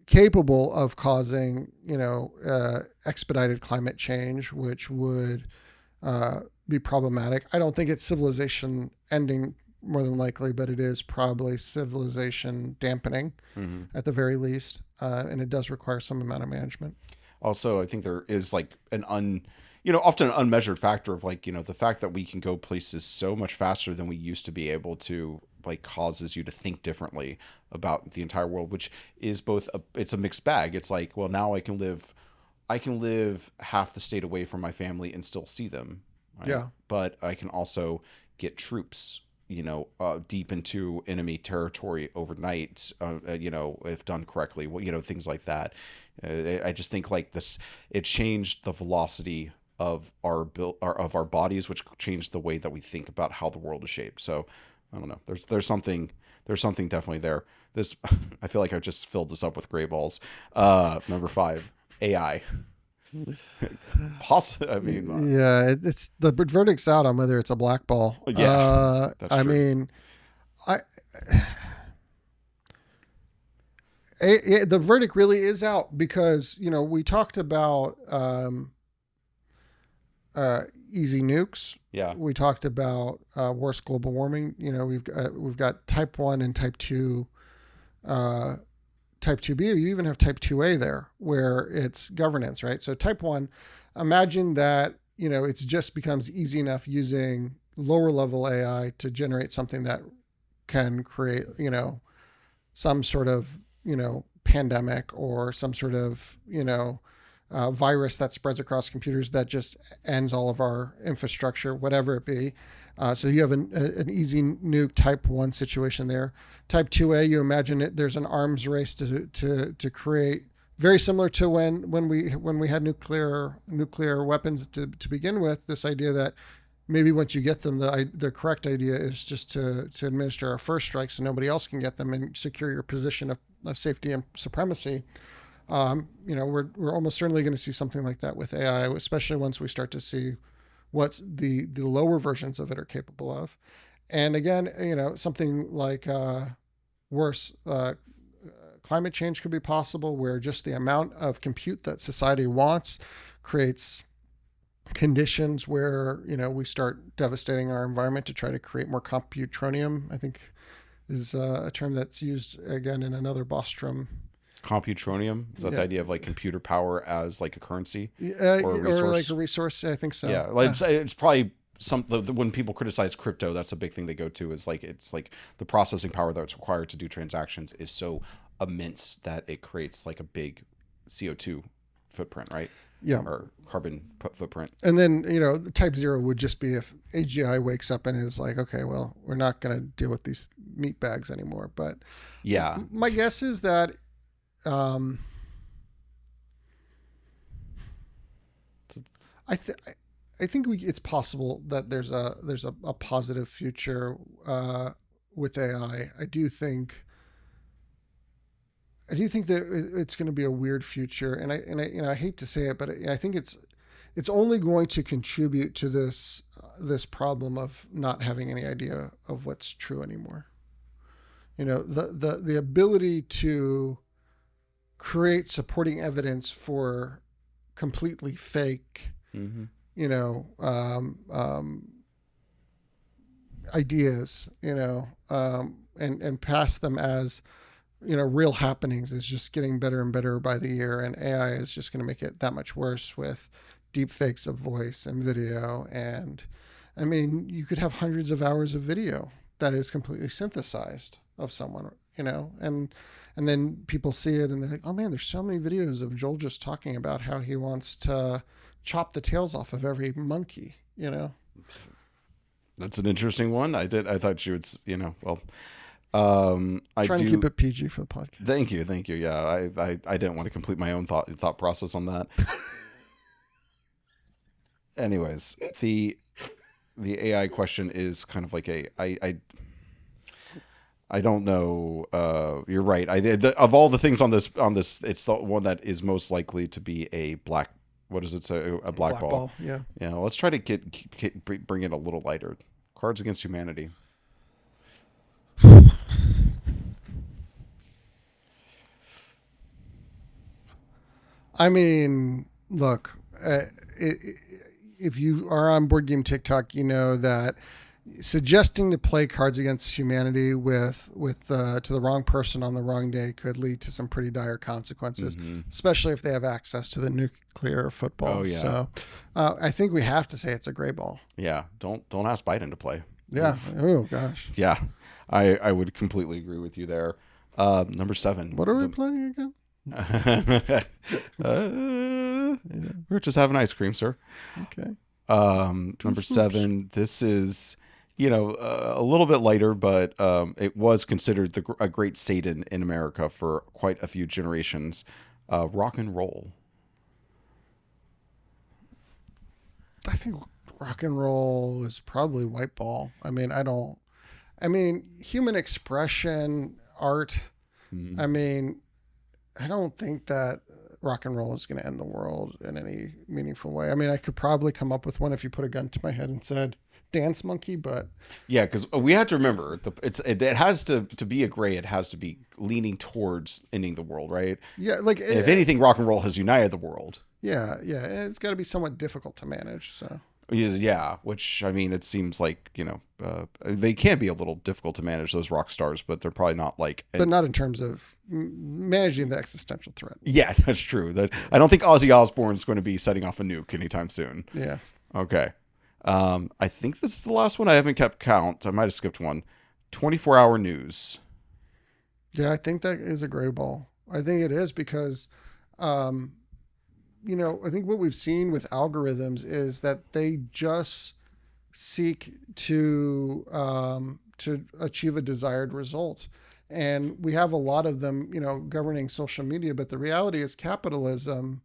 capable of causing, expedited climate change, which would be problematic. I don't think it's civilization ending more than likely, but it is probably civilization dampening at the very least. And it does require some amount of management. Also, I think there is like often an unmeasured factor of like, the fact that we can go places so much faster than we used to be able to, like, causes you to think differently about the entire world, which is it's a mixed bag. It's like, well, now I can live half the state away from my family and still see them. Right? Yeah. But I can also get troops, deep into enemy territory overnight, if done correctly, things like that. I just think like this, it changed the velocity of our bodies, which changed the way that we think about how the world is shaped. So I don't know. There's something definitely there. This I feel like I just filled this up with gray balls. Number 5, AI. I mean, yeah, it's the verdict's out on whether it's a black ball. Yeah, that's I true. mean, the verdict really is out because we talked about easy nukes. Yeah. We talked about worse global warming. We've got type 1 and type 2. Type 2B, you even have type 2A there where it's governance, right? So type 1, imagine that, it just becomes easy enough using lower level AI to generate something that can create, some sort of, pandemic or some sort of, virus that spreads across computers that just ends all of our infrastructure, whatever it be. So you have an easy nuke type 1 situation there. Type 2A, you imagine it. There's an arms race to create, very similar to when we had nuclear weapons to begin with. This idea that maybe once you get them, the correct idea is just to administer a first strike so nobody else can get them and secure your position of safety and supremacy. We're almost certainly going to see something like that with AI, especially once we start to see what the lower versions of it are capable of. And again, something like worse climate change could be possible, where just the amount of compute that society wants creates conditions where we start devastating our environment to try to create more computronium. I think is a term that's used again in another Bostrom. Computronium, is that the idea of like computer power as like a currency or like a resource? I think so. Yeah, like it's probably when people criticize crypto, that's a big thing they go to, is like it's like the processing power that's required to do transactions is so immense that it creates like a big CO2 footprint, right? Yeah, or carbon footprint. And then type 0 would just be if AGI wakes up and is like, okay, well, we're not going to deal with these meat bags anymore. But yeah, my guess is that I think it's possible that there's a positive future with AI. I do think that it's going to be a weird future, and I hate to say it, but I think it's it's only going to contribute to this problem of not having any idea of what's true anymore. The ability to create supporting evidence for completely fake, Mm-hmm. you know, ideas, and pass them as, real happenings is just getting better and better by the year. And AI is just going to make it that much worse with deep fakes of voice and video. And I mean, you could have hundreds of hours of video that is completely synthesized of someone, and then people see it and they're like, oh man, there's so many videos of Joel just talking about how he wants to chop the tails off of every monkey. That's an interesting one. I thought you would, I Trying do to keep it PG for the podcast. Thank you. Yeah, I didn't want to complete my own thought process on that. Anyways, the AI question is kind of like I don't know. You're right. Of all the things on this, it's the one that is most likely to be a black. What does it say? A black ball. Yeah. Yeah. Let's try to bring it a little lighter. Cards Against Humanity. I mean, look, if you are on Board Game TikTok, you know that suggesting to play Cards Against Humanity with to the wrong person on the wrong day could lead to some pretty dire consequences, especially if they have access to the nuclear football. Oh yeah. So I think we have to say it's a gray ball. Yeah. Don't ask Biden to play. Yeah. Oh gosh. Yeah. I would completely agree with you there. Number 7. What are we playing again? We're just having ice cream, sir. Okay. Number 7. This is, a little bit lighter, but it was considered a great Satan in America for quite a few generations. Rock and roll. I think rock and roll is probably white ball. I mean, human expression, art. Mm-hmm. I mean, I don't think that rock and roll is going to end the world in any meaningful way. I mean, I could probably come up with one if you put a gun to my head and said dance monkey, but yeah, because we have to remember it has to be a gray. It has to be leaning towards ending the world, right? Yeah, like if anything, rock and roll has united the world. Yeah, and it's got to be somewhat difficult to manage. So yeah, which I mean, it seems like they can be a little difficult to manage, those rock stars, but they're probably not like. But not in terms of managing the existential threat. Yeah, that's true. I don't think Ozzy Osbourne's going to be setting off a nuke anytime soon. Yeah. Okay. I think this is the last one. I haven't kept count. I might have skipped one. 24-hour news. Yeah, I think that is a gray ball. I think it is because, I think what we've seen with algorithms is that they just seek to achieve a desired result. And we have a lot of them, governing social media. But the reality is capitalism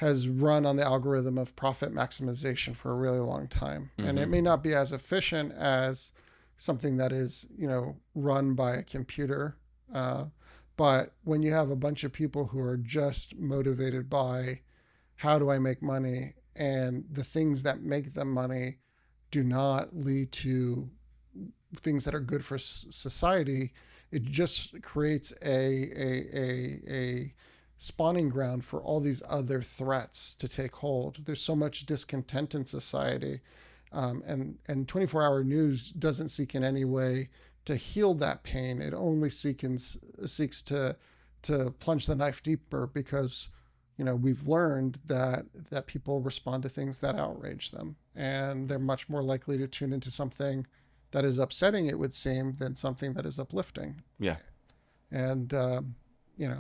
has run on the algorithm of profit maximization for a really long time. Mm-hmm. And it may not be as efficient as something that is, run by a computer. But when you have a bunch of people who are just motivated by how do I make money, and the things that make them money do not lead to things that are good for society, it just creates a spawning ground for all these other threats to take hold. There's so much discontent in society, and 24-hour news doesn't seek in any way to heal that pain. It only seeks to plunge the knife deeper, because we've learned that people respond to things that outrage them, and they're much more likely to tune into something that is upsetting, it would seem, than something that is uplifting. Yeah. And I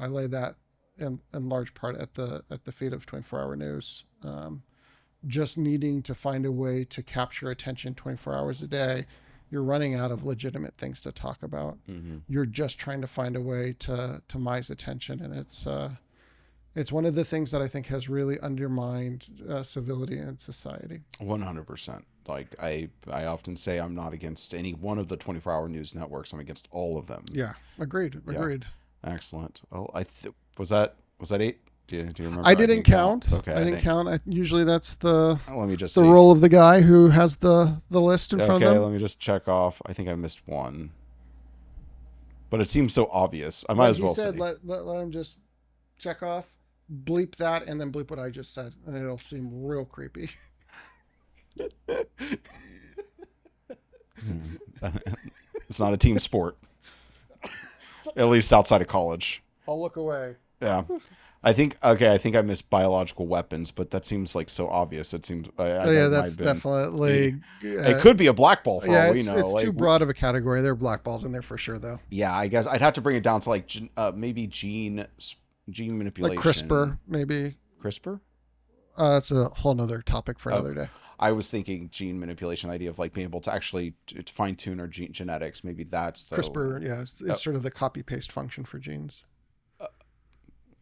lay that in large part at the feet of 24-hour news. Just needing to find a way to capture attention 24 hours a day, you're running out of legitimate things to talk about. Mm-hmm. You're just trying to find a way to mise attention, and it's one of the things that I think has really undermined civility in society. 100%. Like I often say, I'm not against any one of the 24-hour news networks. I'm against all of them. Yeah, agreed. Yeah. Excellent. Oh, was that 8? Do you remember? I didn't count. Okay, I didn't count. Usually that's the let me just the see. role of the guy who has the list in front of Okay, them. let me just check off. I think I missed one. But it seems so obvious. I might as well say. Let him just check off, bleep that, and then bleep what I just said, and it'll seem real creepy. It's not a team sport. At least outside of college. I'll look away. Yeah. I think I missed biological weapons, but that seems like so obvious. It seems That's definitely it could be a black ball for all we know. It's too broad of a category. There are black balls in there for sure, though. Yeah, I guess I'd have to bring it down to like maybe gene manipulation. Like CRISPR, maybe. CRISPR? That's a whole nother topic for another day. I was thinking gene manipulation, the idea of like being able to actually fine tune our genetics. Maybe that's CRISPR. Yeah, it's sort of the copy paste function for genes.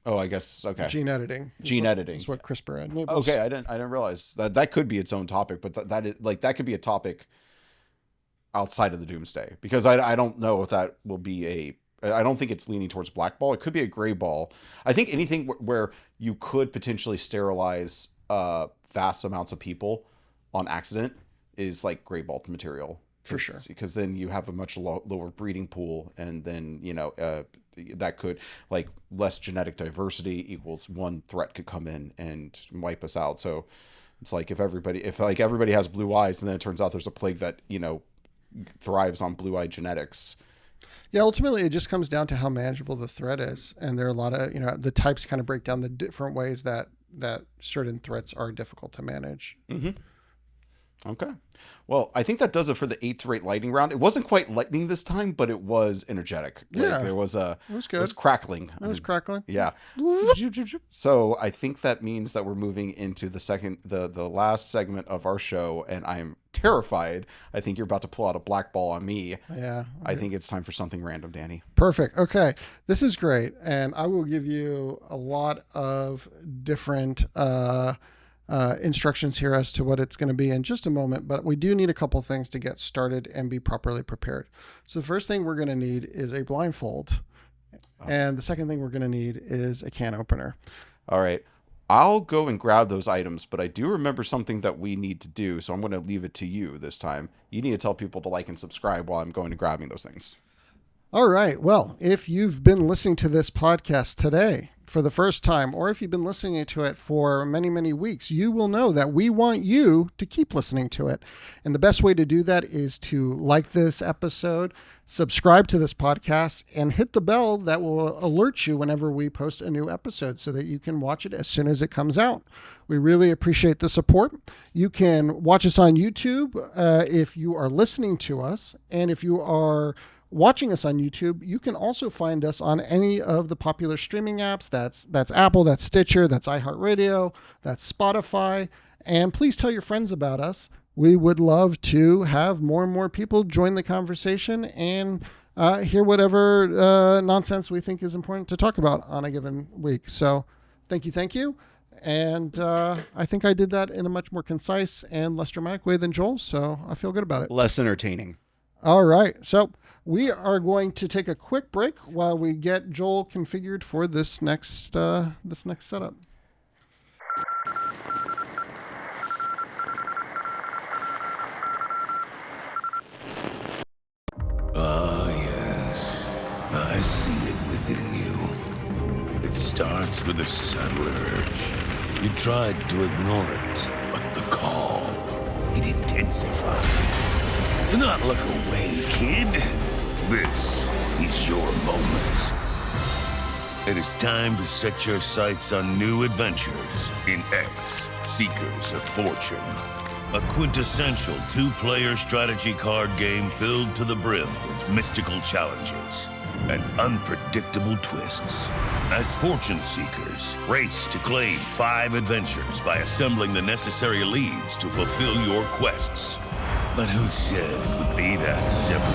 I guess okay. Gene editing. Editing is what CRISPR enables. Okay, I didn't realize that could be its own topic, but that could be a topic outside of the Doomsday, because I don't know if that will be I don't think it's leaning towards black ball. It could be a gray ball. I think anything where you could potentially sterilize vast amounts of people on accident is like gray ball material. For sure. Because then you have a much lower breeding pool, and then, that could, like, less genetic diversity equals one threat could come in and wipe us out. So it's like if everybody has blue eyes, and then it turns out there's a plague that, thrives on blue-eyed genetics. Yeah, ultimately it just comes down to how manageable the threat is. And there are a lot of, the types kind of break down the different ways that certain threats are difficult to manage. Mm-hmm. Okay. Well, I think that does it for the 8 to rate lightning round. It wasn't quite lightning this time, but it was energetic. Yeah. It was good. It was crackling. It was crackling. Yeah. So I think that means that we're moving into the last segment of our show, and I'm terrified. I think you're about to pull out a black ball on me. Yeah. I think it's time for something random, Danny. Perfect. Okay. This is great. And I will give you a lot of different instructions here as to what it's going to be in just a moment, but we do need a couple things to get started and be properly prepared. So the first thing we're going to need is a blindfold. And the second thing we're going to need is a can opener. All right. I'll go and grab those items, but I do remember something that we need to do, so I'm going to leave it to you this time. You need to tell people to like and subscribe while I'm going to grabbing those things. All right. Well, if you've been listening to this podcast today for the first time, or if you've been listening to it for many, many weeks, you will know that we want you to keep listening to it. And the best way to do that is to like this episode, subscribe to this podcast, and hit the bell that will alert you whenever we post a new episode so that you can watch it as soon as it comes out. We really appreciate the support. You can watch us on YouTube if you are listening to us, and if you are watching us on YouTube, you can also find us on any of the popular streaming apps. That's Apple, that's Stitcher, that's iHeartRadio, that's Spotify. And please tell your friends about us. We would love to have more and more people join the conversation and hear whatever nonsense we think is important to talk about on a given week. So thank you. And I think I did that in a much more concise and less dramatic way than Joel, so I feel good about it. Less entertaining. All right. So we are going to take a quick break while we get Joel configured for this next setup. Ah, yes. I see it within you. It starts with a subtle urge. You tried to ignore it, but the call, it intensifies. Do not look away, kid. This is your moment. It is time to set your sights on new adventures in X, Seekers of Fortune. A quintessential two-player strategy card game filled to the brim with mystical challenges and unpredictable twists. As fortune seekers, race to claim 5 adventures by assembling the necessary leads to fulfill your quests. But who said it would be that simple?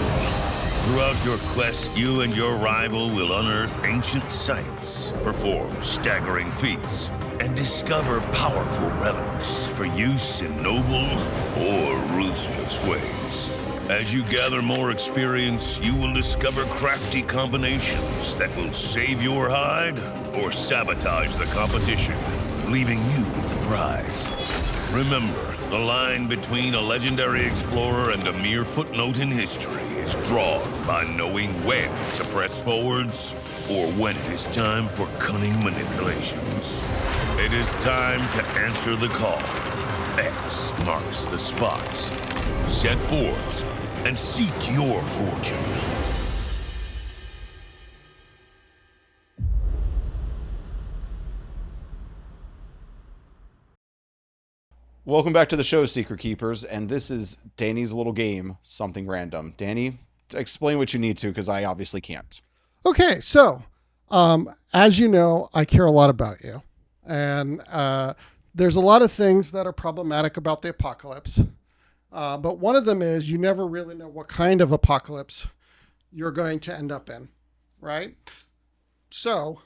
Throughout your quest, you and your rival will unearth ancient sites, perform staggering feats, and discover powerful relics for use in noble or ruthless ways. As you gather more experience, you will discover crafty combinations that will save your hide or sabotage the competition, leaving you with the prize. Remember, the line between a legendary explorer and a mere footnote in history is drawn by knowing when to press forwards or when it is time for cunning manipulations. It is time to answer the call. X marks the spot. Set forth and seek your fortune. Welcome back to the show, Secret Keepers, and this is Danny's little game, Something Random. Danny, explain what you need to, because I obviously can't. Okay, so as you know, I care a lot about you. And there's a lot of things that are problematic about the apocalypse. But one of them is you never really know what kind of apocalypse you're going to end up in, right? So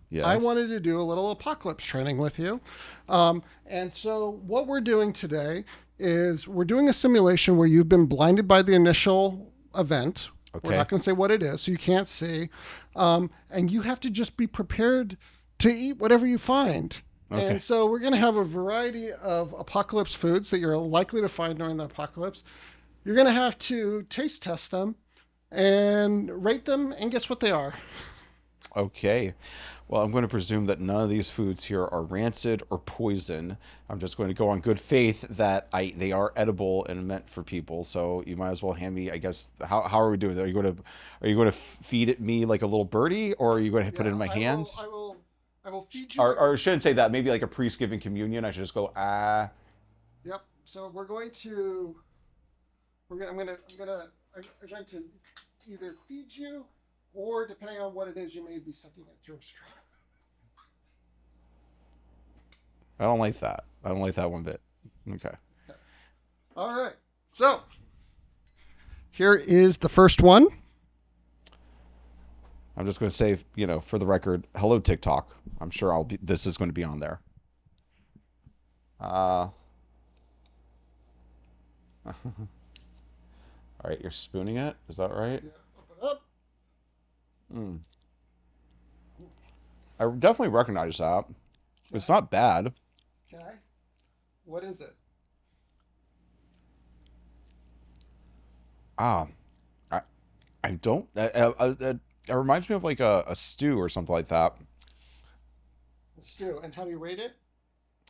Yes. I wanted to do a little apocalypse training with you. And so what we're doing today is we're doing a simulation where you've been blinded by the initial event. Okay. We're not going to say what it is, so you can't see. And you have to just be prepared to eat whatever you find. Okay. And so we're going to have a variety of apocalypse foods that you're likely to find during the apocalypse. You're going to have to taste test them and rate them and guess what they are. Okay. Well, I'm going to presume that none of these foods here are rancid or poison. I'm just going to go on good faith that they are edible and meant for people. So you might as well hand me, I guess, how are we doing that? Are you going to feed it me like a little birdie, or are you going to put it in my hands? I will feed you. Or I shouldn't say that. Maybe like a priest giving communion. I should just go, ah. Yep. So we're going to I'm going to either feed you, or depending on what it is, you may be sucking it through a straw. I don't like that. I don't like that one bit. Okay. All right. So here is the first one. I'm just going to say, for the record, hello TikTok. I'm sure this is going to be on there. All right, you're spooning it. Is that right? Yeah, open up. I definitely recognize that. It's not bad. Okay. What is it? I don't. It reminds me of like a stew or something like that. A stew. And how do you rate it?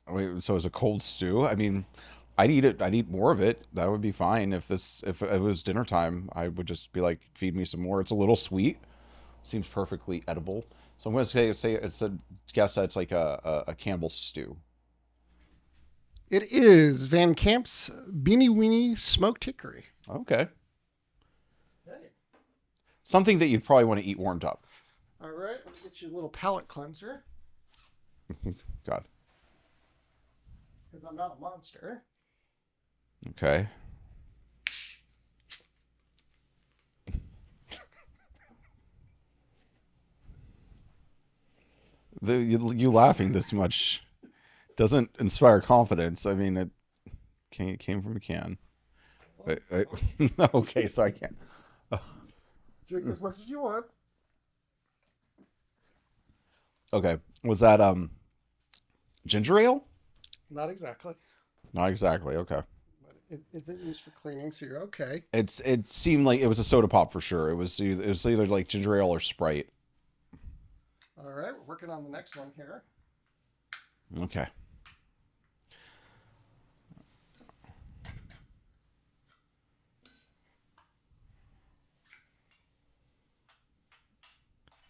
Wait, so it's a cold stew? I mean, I'd eat it. I'd eat more of it. That would be fine. If it was dinner time, I would just be like, feed me some more. It's a little sweet. Seems perfectly edible. So I'm going to say guess that's like a Campbell's stew. It is Van Camp's Beanie Weenie Smoked Hickory. Okay. Okay. Something that you'd probably want to eat warmed up. All right. Let me get you a little palate cleanser. God. Because I'm not a monster. Okay. You laughing this much doesn't inspire confidence. I mean, it came from a can. Okay, so I can't. Drink as much as you want. Okay, was that ginger ale? Not exactly. Not exactly. Okay. But it isn't used for cleaning, so you're okay. It seemed like it was a soda pop for sure. It was either like ginger ale or Sprite. All right, we're working on the next one here. Okay.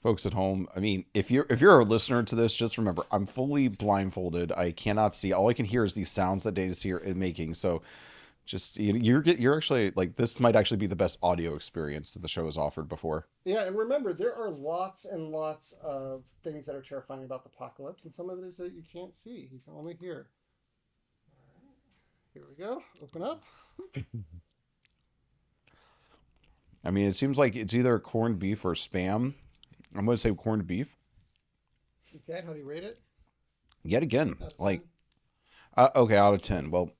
Folks at home, I mean, if you're a listener to this, just remember I'm fully blindfolded. I cannot see. All I can hear is these sounds that Dana's here making. So, just you're actually like, this might actually be the best audio experience that the show has offered before. Yeah, and remember, there are lots and lots of things that are terrifying about the apocalypse, and some of it is that you can't see. You can only hear. All right, here we go. Open up. I mean, it seems like it's either corned beef or Spam. I'm going to say corned beef. Okay, how do you rate it? Yet again, like, okay, out of 10. Well,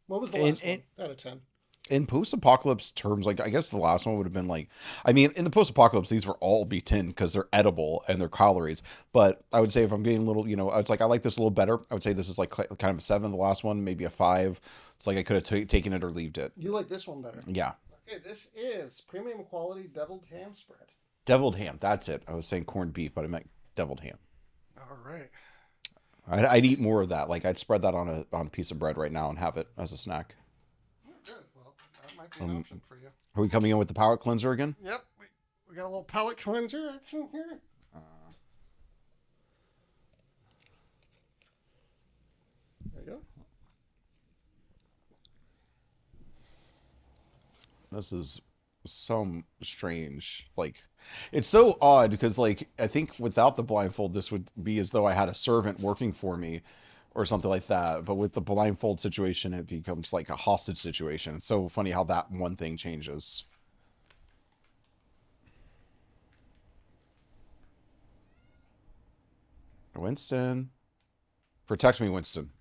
What was the last one? Out of 10. in post-apocalypse terms, like I guess the last one would have been like, I mean, in the post-apocalypse, these were all B10 because they're edible and they're calories. But I would say if I'm getting a little, it's like I like this a little better. I would say this is like kind of a 7. The last one, maybe a 5. It's like I could have taken it or left it. You like this one better? Yeah. Okay, this is premium quality deviled ham spread. Deviled ham, that's it. I was saying corned beef, but I meant deviled ham. All right. I'd eat more of that. Like I'd spread that on a piece of bread right now and have it as a snack. Good. Well, that might be an option for you. Are we coming in with the palate cleanser again? Yep. We got a little palate cleanser action here. There you go. This is so strange. Like, it's so odd because, like, I think without the blindfold, this would be as though I had a servant working for me or something like that. But with the blindfold situation, it becomes like a hostage situation. It's so funny how that one thing changes. Winston. Protect me, Winston.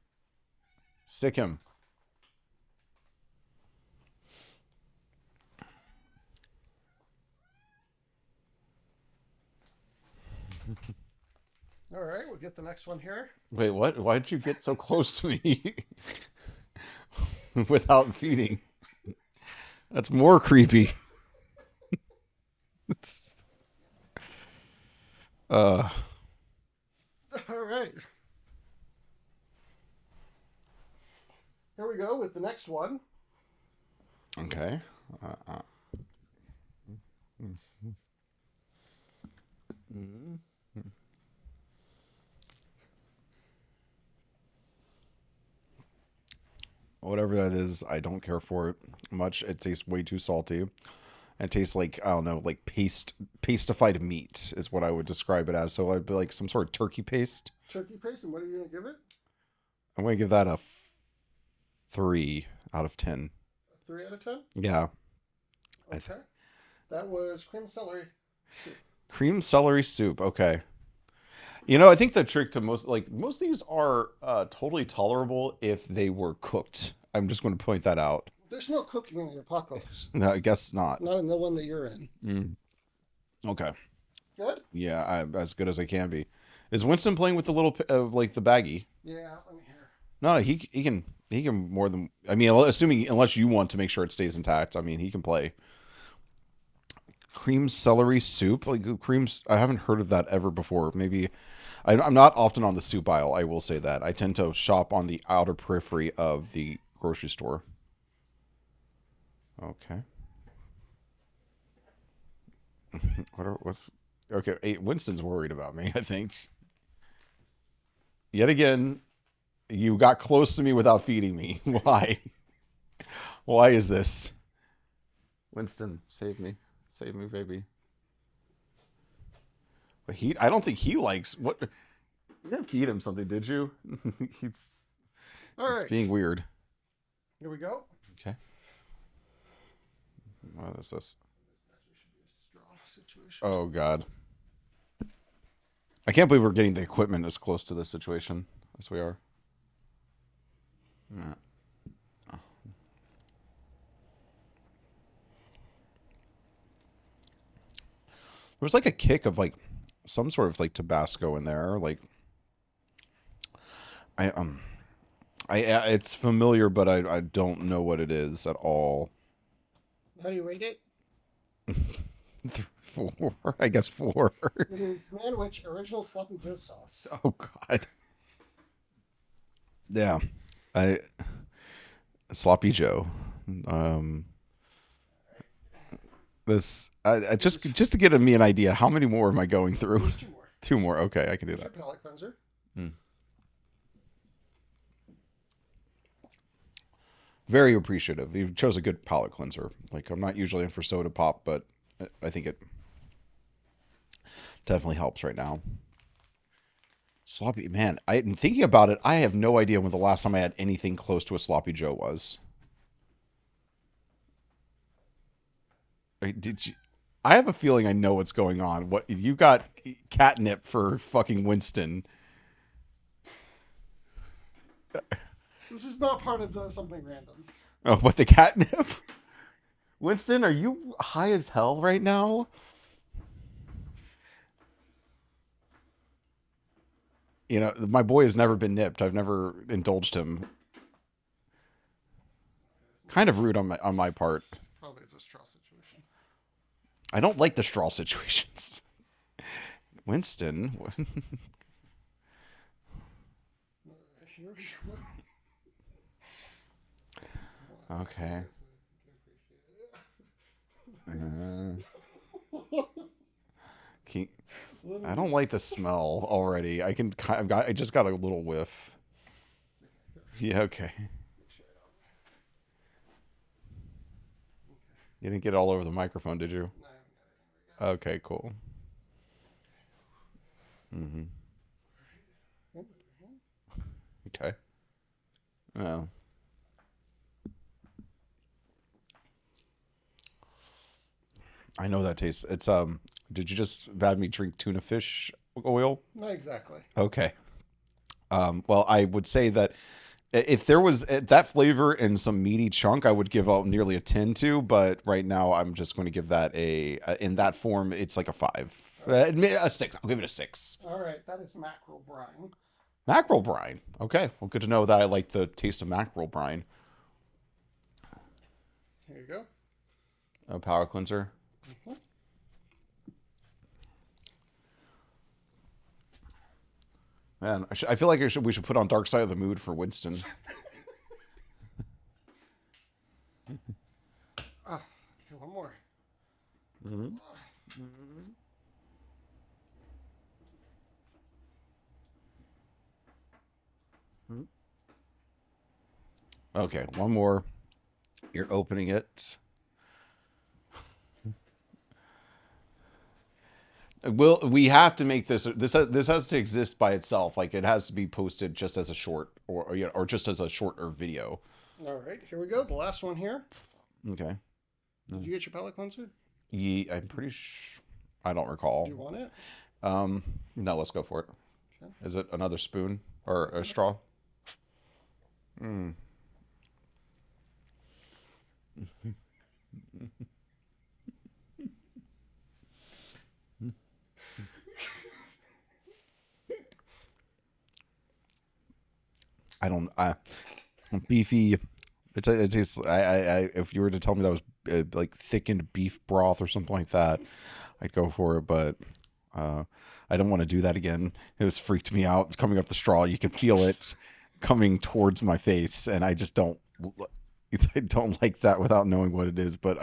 Sick him. All right, we'll get the next one here. Wait, what? Why did you get so close to me without feeding? That's more creepy. All right. Here we go with the next one. Okay. Whatever that is, I don't care for it much. It tastes way too salty. It tastes like, I don't know, like pastified meat is what I would describe it as. So I'd be like some sort of turkey paste. Turkey paste, and what are you going to give it? I'm going to give that a 3 out of 10. 3 out of 10? Yeah. Okay. That was cream celery soup. Cream celery soup. Okay. I think the trick to most of these are totally tolerable if they were cooked. I'm just going to point that out. There's no cooking in the apocalypse. No, I guess not. Not in the one that you're in. Okay. Good? Yeah, as good as I can be. Is Winston playing with the little, like the baggie? Yeah, let me hear. No, he can more than, I mean, assuming, unless you want to make sure it stays intact, I mean, he can play. Cream celery soup? Like creams, I haven't heard of that ever before. Maybe, I'm not often on the soup aisle, I will say that. I tend to shop on the outer periphery of the grocery store. Okay. Okay, Winston's worried about me, I think. Yet again, you got close to me without feeding me. Why? Why is this? Winston, save me. Save me, baby. But I don't think he likes what. You didn't feed him something, did you? He's being weird. Here we go. Okay. What is this? Oh, God. I can't believe we're getting the equipment as close to this situation as we are. Yeah. Oh. There was like a kick of like some sort of like Tabasco in there. Like, it's familiar, but I don't know what it is at all. How do you rate it? 4, I guess 4. It is Sandwich Original Sloppy Joe Sauce. Oh, God. Yeah. Sloppy Joe. Just to get me an idea, how many more am I going through? There's 2 more. 2 more. Okay, I can do that. Your palate cleanser. Very appreciative. You chose a good palate cleanser. Like, I'm not usually in for soda pop, but I think it definitely helps right now. Sloppy, man, I'm thinking about it. I have no idea when the last time I had anything close to a Sloppy Joe was. Did you? I have a feeling I know what's going on. What you got? Catnip for fucking Winston. This is not part of the something random. Oh, what, the catnip? Winston, are you high as hell right now? You know, my boy has never been nipped. I've never indulged him. Kind of rude on my part. Probably the straw situation. I don't like the straw situations. Winston. Okay. I don't like the smell already. I just got a little whiff. Yeah, okay. You didn't get it all over the microphone, did you? Okay, cool. Mm-hmm. Okay. Well. I know that taste. It's did you just have me drink tuna fish oil? Not exactly. Okay. Well, I would say that if there was that flavor in some meaty chunk, I would give out nearly a 10 to, but right now I'm just going to give that in that form, it's like a 5. A 6. I'll give it a 6. All right, that is mackerel brine. Mackerel brine. Okay. Well, good to know that I like the taste of mackerel brine. Here you go. A power cleanser. Mm-hmm. Man, I feel like we should put on Dark Side of the Mood for Winston. Okay, one more. Mm-hmm. Okay, one more. You're opening it. We have to make this has to exist by itself. Like it has to be posted just as a short or just as a shorter video. All right, here we go. The last one here. Okay. Did you get your palate cleanser? Yeah, I'm pretty I don't recall. Do you want it? No, let's go for it. Okay. Is it another spoon or a straw? Beefy. It tastes. If you were to tell me that was like thickened beef broth or something like that, I'd go for it. But I don't want to do that again. It was freaked me out coming up the straw. You could feel it coming towards my face, and I just don't. I don't like that without knowing what it is. But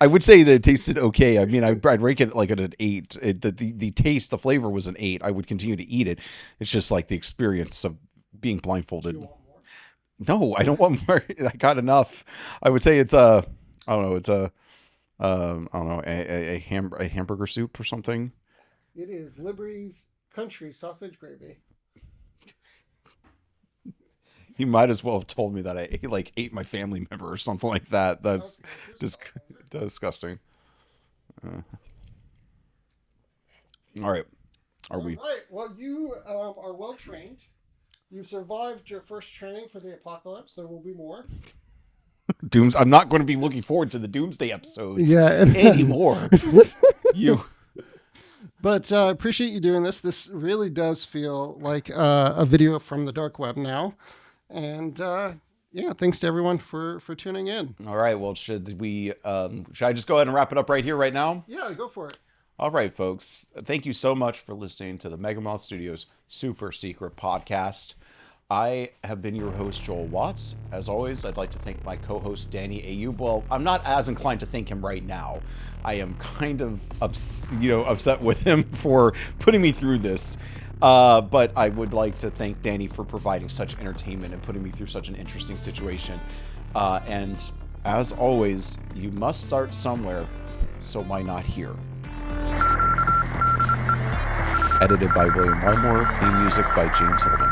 I would say that it tasted okay. I mean, I'd rank it like at an 8. The taste, the flavor was an 8. I would continue to eat it. It's just like the experience of being blindfolded. Do you want more? No, I don't want more. I got enough. I would say it's I don't know. It's a hamburger soup or something. It is Liberty's Country Sausage Gravy. You might as well have told me that I ate my family member or something like that. That's just disgusting. All right. Are we? All right. Well, you are well trained. You survived your first training for the apocalypse. There will be more. I'm not going to be looking forward to the Doomsday episodes anymore. But I appreciate you doing this. This really does feel like a video from the dark web now. And yeah, thanks to everyone for tuning in. All right. Well, should I just go ahead and wrap it up right here, right now? Yeah, go for it. All right, folks. Thank you so much for listening to the Megamoth Studios Super Secret Podcast. I have been your host, Joel Watts. As always, I'd like to thank my co-host, Danny Ayub. Well, I'm not as inclined to thank him right now. I am kind of upset with him for putting me through this. But I would like to thank Danny for providing such entertainment and putting me through such an interesting situation. And as always, you must start somewhere, so why not here? Edited by William Wymore, theme music by James Holden.